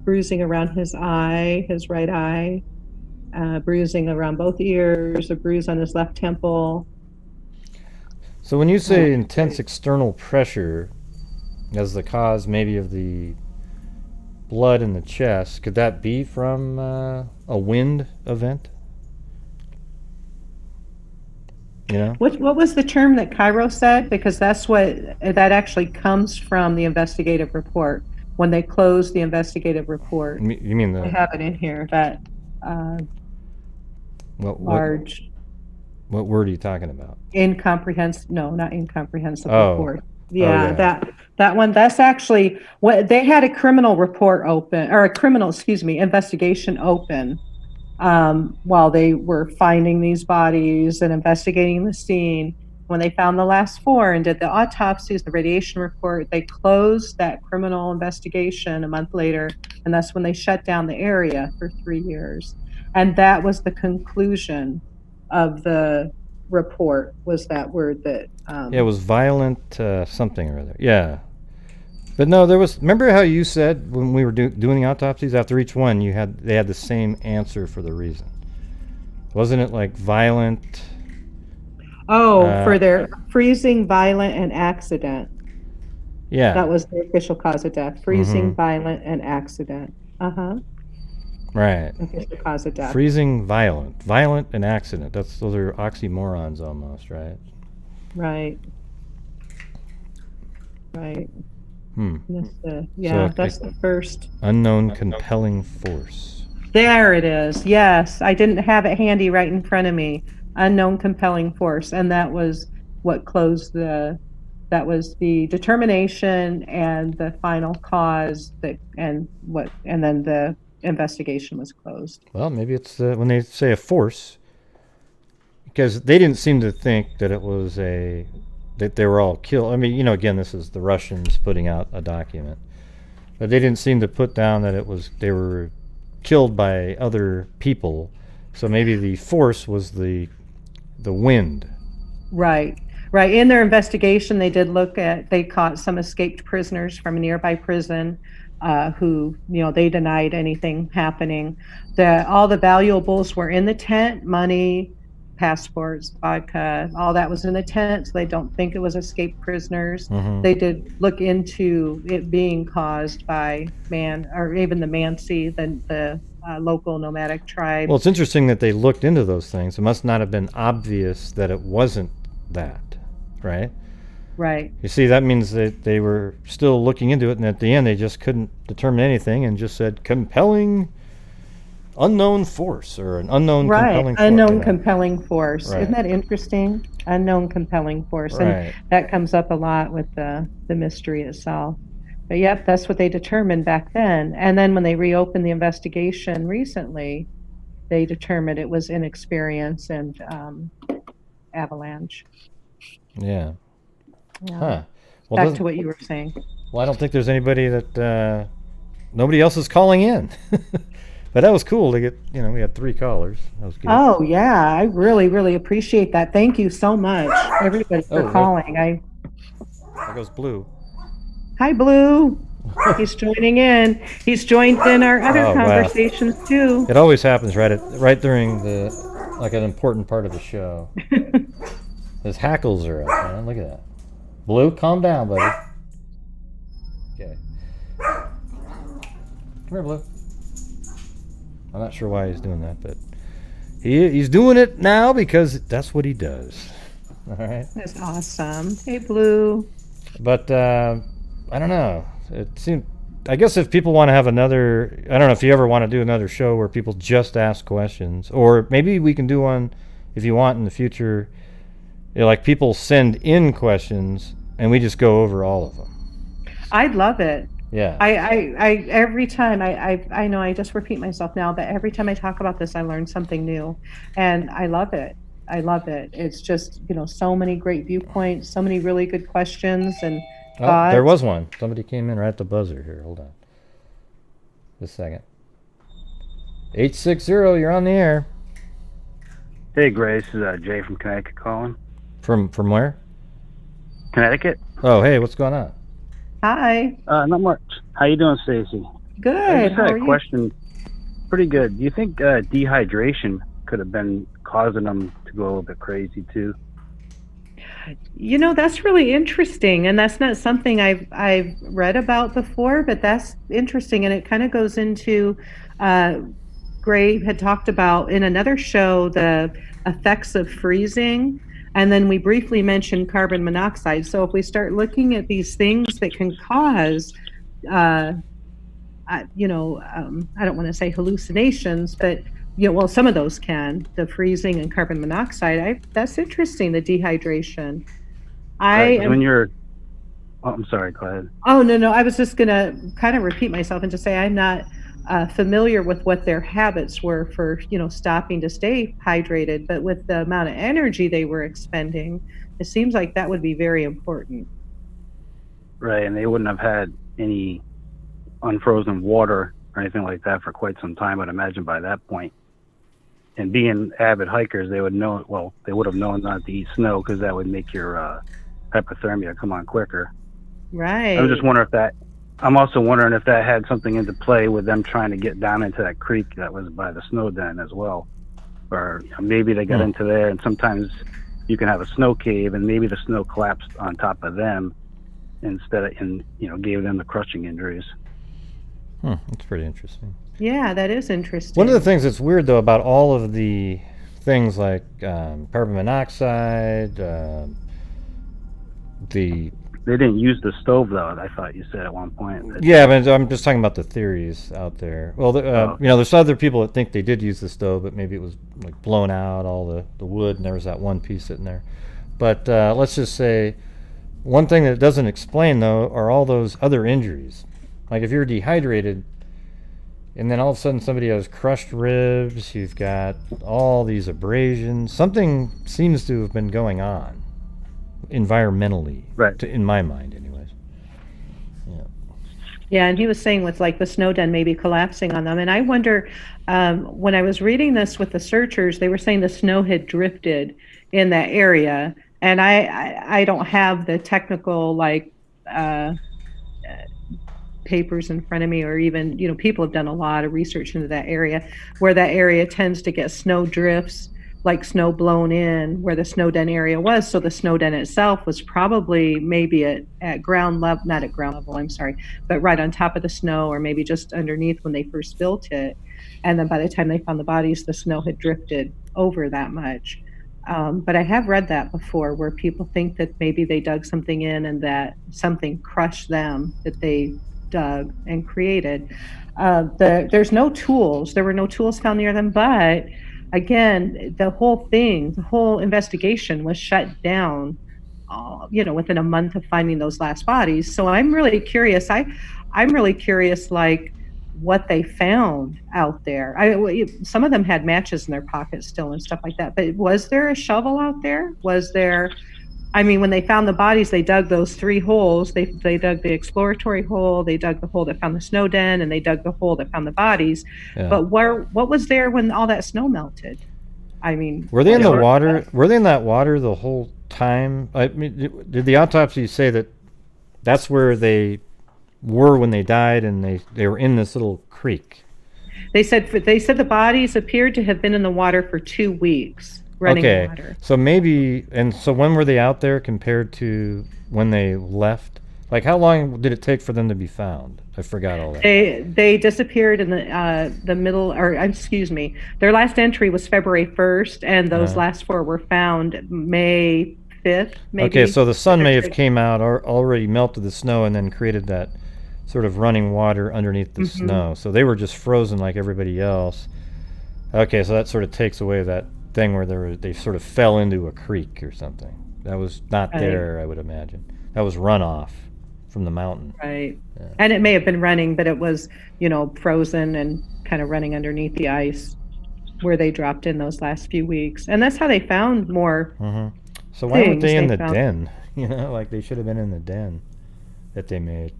bruising around his right eye, bruising around both ears, a bruise on his left temple. So when you say intense external pressure as the cause maybe of the blood in the chest, could that be from a wind event? You know? What was the term that Kyron said? Because that actually comes from the investigative report. When they closed the investigative report, You mean I have it in here. That what word are you talking about? incomprehensible. No, not incomprehensible Oh, report. Yeah, that one, that's actually what they had a criminal report open, or a criminal, excuse me, investigation open while they were finding these bodies and investigating the scene. When they found the last four and did the autopsies, the radiation report, they closed that criminal investigation a month later, and that's when they shut down the area for 3 years. And that was the conclusion of the report, was that word that yeah, it was violent something or other. Yeah. But no, there was. Remember how you said when we were doing autopsies after each one, they had the same answer for the reason. Wasn't it like violent? Oh, for their freezing, violent, and accident. Yeah. That was the official cause of death. Freezing, violent, and accident. Right. Official cause of death. Freezing, violent, and accident. Those are oxymorons almost, right? Right. That's the first. Unknown compelling force. There it is. Yes, I didn't have it handy right in front of me. Unknown compelling force, and that was what closed that was the determination and the final cause and then the investigation was closed. Well, maybe it's when they say a force, because they didn't seem to think that it was that they were all killed. I mean, again, this is the Russians putting out a document, but they didn't seem to put down that they were killed by other people. So maybe the force was the wind. Right. In their investigation, they caught some escaped prisoners from a nearby prison who, they denied anything happening. All the valuables were in the tent, money, passports, vodka, all that was in the tent, so they don't think it was escaped prisoners. They did look into it being caused by or even the Mansi, the local nomadic tribe. Well, it's interesting that they looked into those things. It must not have been obvious that it wasn't that, right? Right. You see, that means that they were still looking into it, and at the end they just couldn't determine anything and just said compelling unknown force, or an unknown compelling force. Unknown compelling force. Right. Isn't that interesting? Unknown compelling force. And that comes up a lot with the mystery itself. But yep, that's what they determined back then. And then when they reopened the investigation recently, they determined it was inexperience and avalanche. Yeah. Well, back to what you were saying. Well, I don't think there's anybody that nobody else is calling in. But that was cool to get, we had 3 callers. That was good. Oh, yeah. I really, really appreciate that. Thank you so much, everybody, for calling. There goes Blue. Hi, Blue. He's joining in. He's joined in our other conversations, too. It always happens right during an important part of the show. His hackles are up, man. Look at that. Blue, calm down, buddy. Okay. Come here, Blue. I'm not sure why he's doing that, but he's doing it now because that's what he does. All right. That's awesome. Hey, Blue. But I don't know. I guess if people want to have another, I don't know if you ever want to do another show where people just ask questions, or maybe we can do one if you want in the future. Like people send in questions and we just go over all of them. I'd love it. Yeah. I every time I know I just repeat myself now, but every time I talk about this, I learn something new, and I love it. It's just, so many great viewpoints, so many really good questions and thoughts. There was one. Somebody came in right at the buzzer here. Hold on. Just a second. 860, you're on the air. Hey, Grace. This is Jay from Connecticut calling. From where? Connecticut. Oh, hey, what's going on? Hi. Not much. How you doing, Stacy? Good. I just How had are a you? question. Pretty good. Do you think dehydration could have been causing them to go a little bit crazy too? That's really interesting, and that's not something I've read about before, but that's interesting, and it kind of goes into Gray had talked about in another show the effects of freezing. And then we briefly mentioned carbon monoxide. So if we start looking at these things that can cause, I don't want to say hallucinations, but some of those can, the freezing and carbon monoxide. That's interesting, the dehydration. Right, I'm sorry. Go ahead. Oh, no. I was just going to kind of repeat myself and just say I'm not familiar with what their habits were for, stopping to stay hydrated. But with the amount of energy they were expending, it seems like that would be very important. Right, and they wouldn't have had any unfrozen water or anything like that for quite some time, I'd imagine, by that point. And being avid hikers, they would know. Well, they would have known not to eat snow because that would make your hypothermia come on quicker. Right. I was just wondering if that. I'm also wondering if that had something into play with them trying to get down into that creek that was by the snow den as well, or maybe they got into there. And sometimes you can have a snow cave, and maybe the snow collapsed on top of them instead of, gave them the crushing injuries. That's pretty interesting. Yeah, that is interesting. One of the things that's weird, though, about all of the things like carbon monoxide, They didn't use the stove, though, I thought you said at one point. Yeah, but I'm just talking about the theories out there. Well, there's other people that think they did use the stove, but maybe it was like blown out, all the wood, and there was that one piece sitting there. But let's just say one thing that it doesn't explain, though, are all those other injuries. Like if you're dehydrated, and then all of a sudden somebody has crushed ribs, you've got all these abrasions. Something seems to have been going on environmentally, right? In my mind, anyways. Yeah, and he was saying with like the snow den maybe collapsing on them. And I wonder, when I was reading this with the searchers, they were saying the snow had drifted in that area. And I don't have the technical papers in front of me, or even, people have done a lot of research into that area, where that area tends to get snow drifts, like snow blown in where the snow den area was. So the snow den itself was probably maybe at ground level, not at ground level, I'm sorry, but right on top of the snow, or maybe just underneath when they first built it. And then by the time they found the bodies, the snow had drifted over that much. But I have read that before, where people think that maybe they dug something in and that something crushed them that they dug and created. There's no tools. There were no tools found near them, but again, the whole investigation was shut down, within a month of finding those last bodies. So I'm really curious. I'm really curious, like, what they found out there. Some of them had matches in their pockets still and stuff like that. But was there a shovel out there? Was there? I mean, when they found the bodies, they dug those 3 holes. They dug the exploratory hole, they dug the hole that found the snow den, and they dug the hole that found the bodies. Yeah. But what was there when all that snow melted? I mean, were they in the water? Were they in that water the whole time? I mean, did the autopsy say that that's where they were when they died, and they were in this little creek? They said the bodies appeared to have been in the water for 2 weeks. Running water. So maybe, and so when were they out there compared to when they left? Like, how long did it take for them to be found? I forgot all that. They disappeared in the middle, or excuse me, their last entry was February 1st, and those last 4 were found May 5th. Maybe. Okay, so the sun may have came out or already melted the snow and then created that sort of running water underneath the snow. So they were just frozen like everybody else. Okay, so that sort of takes away that thing where they sort of fell into a creek or something. That was not there, I would imagine. That was runoff from the mountain. Right. Yeah. And it may have been running, but it was, frozen and kind of running underneath the ice where they dropped in those last few weeks. And that's how they found more. So why weren't they in the den? Like they should have been in the den that they made.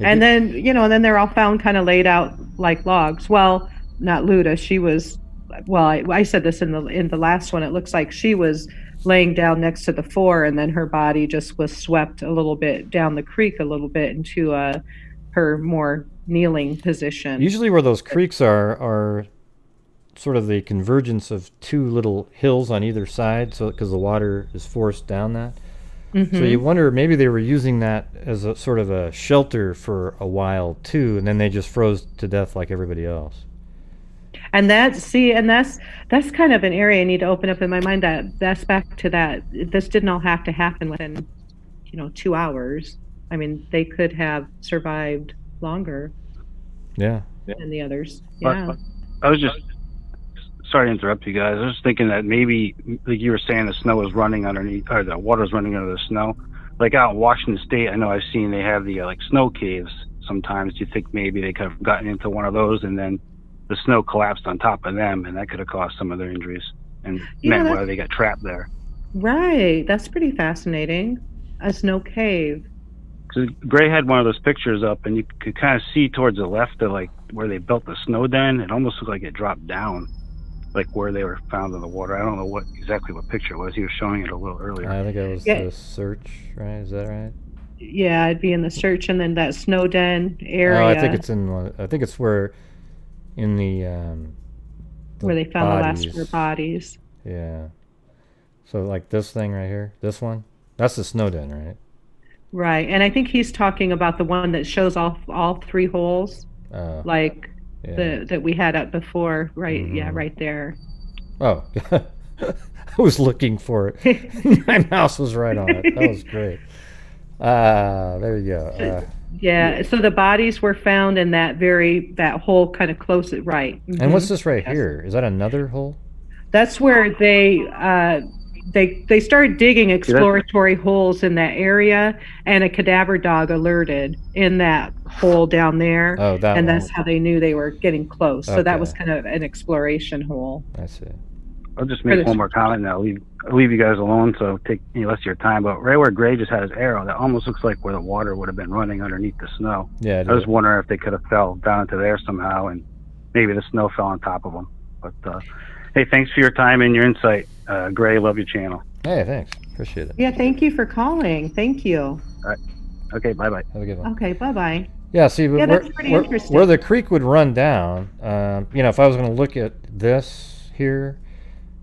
And then, and then they're all found kind of laid out like logs. Well, not Luda. She was, I said this in the last one. It looks like she was laying down next to the 4, and then her body just was swept a little bit down the creek a little bit into her more kneeling position. Usually where those creeks are sort of the convergence of 2 little hills on either side, so because the water is forced down that. So you wonder, maybe they were using that as a sort of a shelter for a while too, and then they just froze to death like everybody else. And that's kind of an area I need to open up in my mind. That's back to that. This didn't all have to happen within, 2 hours. I mean, they could have survived longer. Yeah. Than the others. Yeah. I was just sorry to interrupt you guys. I was thinking that maybe, like you were saying, the snow was running underneath, or the water was running under the snow. like out in Washington State, I know I've seen they have the like snow caves. Sometimes you think maybe they could have gotten into one of those, and then the snow collapsed on top of them, and that could have caused some of their injuries and meant why they got trapped there. Right. That's pretty fascinating. A snow cave. Because Gray had one of those pictures up, and you could kind of see towards the left of like where they built the snow den. It almost looked like it dropped down, like where they were found in the water. I don't know exactly what picture it was. He was showing it a little earlier. I think it was the search, right? Is that right? Yeah, it'd be in the search, and then that snow den area. Oh, I think it's in. I think it's where in the where they found the last 4 bodies. Yeah. So like this thing right here, this one, that's the snow den, right? Right, and I think he's talking about the one that shows all 3 holes, like that we had up before, right? Mm-hmm. Yeah, right there. Oh, I was looking for it. My mouse was right on it. That was great. There you go. Yeah, so the bodies were found in that hole kind of close at right. Mm-hmm. And what's this right here? Is that another hole? That's where they started digging exploratory holes in that area, and a cadaver dog alerted in that hole down there. Oh, that and one. That's how they knew they were getting close. So that was kind of an exploration hole. I see. I'll just make one more comment now. I'll leave you guys alone, so take any less of your time. But right where Gray just had his arrow, that almost looks like where the water would have been running underneath the snow. Yeah. I was wondering if they could have fell down into there somehow, and maybe the snow fell on top of them. But hey, thanks for your time and your insight. Gray, love your channel. Hey, thanks. Appreciate it. Yeah, thank you for calling. Thank you. All right. Okay, bye-bye. Have a good one. Okay, bye-bye. Yeah, see, that's pretty interesting. Where the creek would run down, if I was going to look at this here,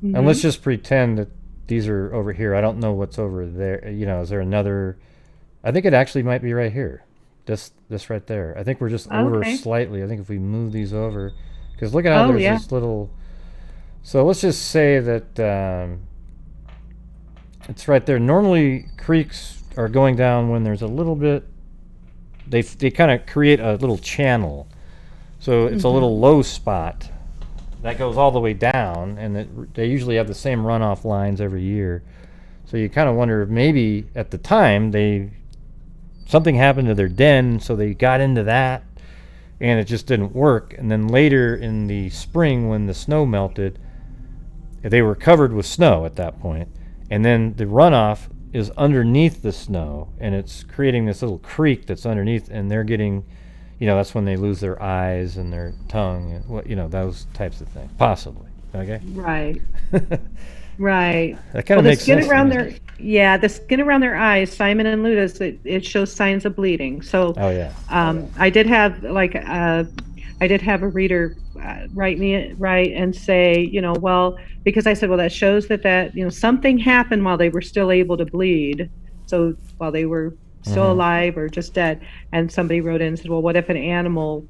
mm-hmm. and let's just pretend that these are over here. I don't know what's over there. Is there another? I think it actually might be right here. This right there. I think we're just over slightly. I think if we move these over, because look at how there's this little. So let's just say that it's right there. Normally, creeks are going down when there's a little bit. They kind of create a little channel, so it's a little low spot that goes all the way down, and they usually have the same runoff lines every year. So you kind of wonder if maybe at the time something happened to their den, so they got into that, and it just didn't work. And then later in the spring, when the snow melted, they were covered with snow at that point, and then the runoff is underneath the snow, and it's creating this little creek that's underneath, and they're getting, that's when they lose their eyes and their tongue, and those types of things, possibly. Okay. Right. Right. That kind of makes sense. The skin around their eyes, Simon and Luda's, it shows signs of bleeding. So. Oh yeah. I did have a reader write and say, because I said, well, that shows that something happened while they were still able to bleed. So while they were still alive or just dead. And somebody wrote in and said, well, what if an animal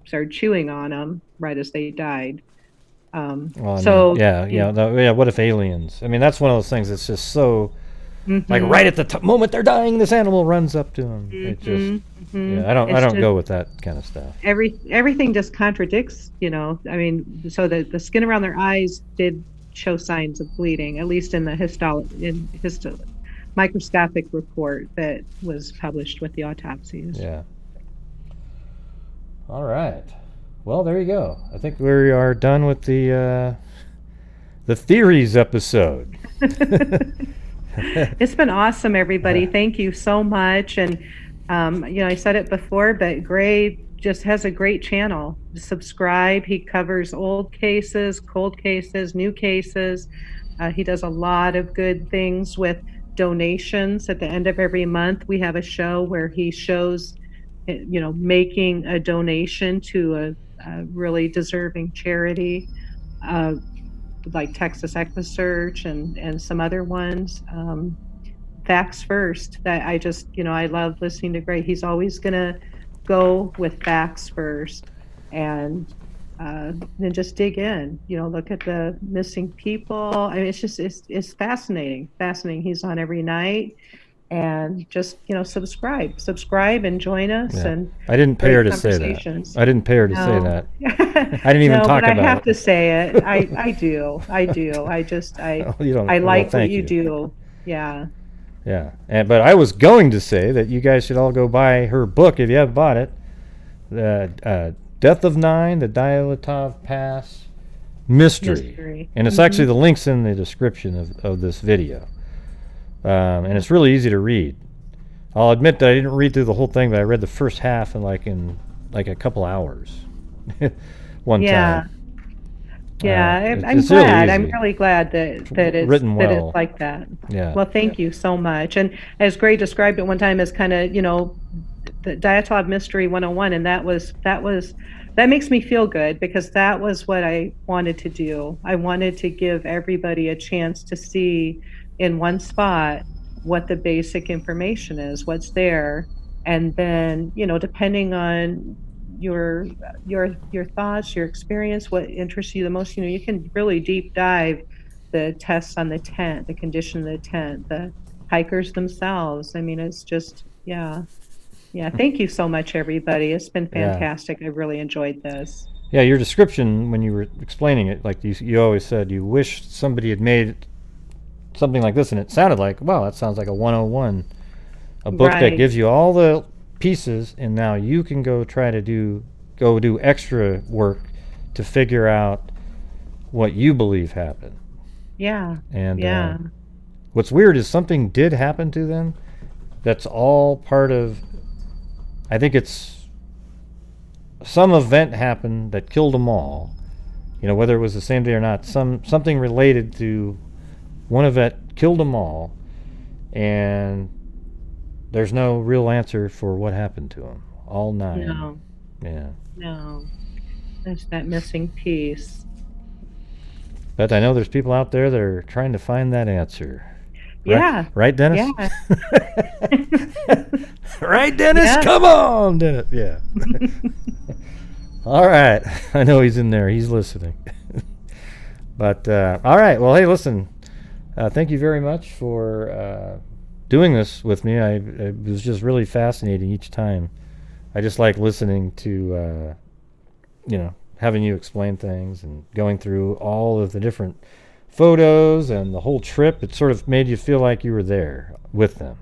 started chewing on them right as they died? What if aliens? I mean, that's one of those things that's just so, like right at the moment they're dying, this animal runs up to them. It just, I don't go with that kind of stuff. Everything just contradicts, I mean, so the skin around their eyes did show signs of bleeding, at least in the microscopic report that was published with the autopsies. Yeah. All right. Well, there you go. I think we are done with the theories episode. It's been awesome, everybody. Thank you so much. And I said it before, but Gray just has a great channel. Subscribe. He covers old cases, cold cases, new cases. He does a lot of good things with donations. At the end of every month, we have a show where he shows, making a donation to a really deserving charity, like Texas Equisearch and some other ones. Facts first. That I just, I love listening to Gray. He's always gonna go with facts first, and then just dig in. Look at the missing people. I mean, it's fascinating. Fascinating. He's on every night. And just subscribe and join us. Yeah. And I didn't pay her to say that. I didn't pay her to say that. I didn't even talk about it. I have to say it. I do. I just I like what you do. Yeah. Yeah, but I was going to say that you guys should all go buy her book if you haven't bought it. Death of Nine, the Dyatlov Pass Mystery. And it's actually the link's in the description of this video. And it's really easy to read. I'll admit that I didn't read through the whole thing, but I read the first half in a couple hours. One time. Yeah, I'm it's glad. really I'm easy. really glad that it's Written that well. it's like that. Yeah. Well, thank you so much. And as Gray described it one time as kind of, the Dyatlov Mystery 101, and that makes me feel good because that was what I wanted to do. I wanted to give everybody a chance to see in one spot what the basic information is, what's there, and then, depending on your thoughts, your experience, what interests you the most, you can really deep dive the tests on the tent, the condition of the tent, the hikers themselves. I mean, it's just, yeah. Thank you so much, everybody. It's been fantastic. I really enjoyed this. Yeah, your description when you were explaining it, like you always said, you wish somebody had made something like this, and it sounded like, wow, that sounds like a 101, a book that gives you all the pieces, and now you can go do extra work to figure out what you believe happened. Yeah. And what's weird is something did happen to them. That's all part of, I think it's some event happened that killed them all. Whether it was the same day or not, something related to one event killed them all, and there's no real answer for what happened to them. All 9. No. Yeah. No. There's that missing piece. But I know there's people out there that are trying to find that answer. Yeah. Right, Dennis? Yeah. Right, Dennis? Yeah. Come on, Dennis. Yeah. All right. I know he's in there. He's listening. But, all right. Well, hey, listen. Thank you very much for doing this with me. It was just really fascinating each time. I just like listening to, having you explain things and going through all of the different photos and the whole trip. It sort of made you feel like you were there with them.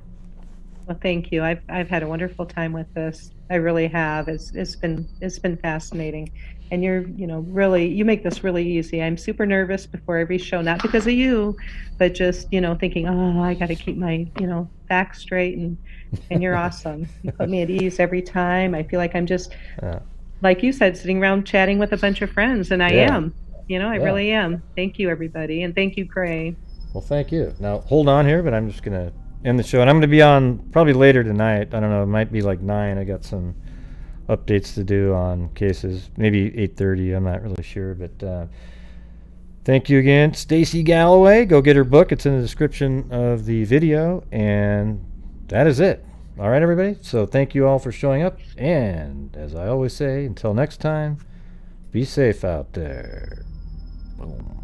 Well, thank you. I've had a wonderful time with this. I really have. It's been fascinating, and you make this really easy. I'm super nervous before every show, not because of you, but just thinking, oh, I got to keep my facts straight, and you're awesome. You put me at ease every time. I feel like I'm just like you said, sitting around chatting with a bunch of friends, and I am. I really am. Thank you, everybody, and thank you, Gray. Well, thank you. Now hold on here, but I'm just gonna end the show, and I'm going to be on probably later tonight. I don't know, it might be like 9. I got some updates to do on cases, maybe 8:30. I'm not really sure, but thank you again, Stacy Galloway. Go get her book. It's in the description of the video, and that is it. All right, everybody. So thank you all for showing up, and as I always say, until next time, be safe out there. Boom.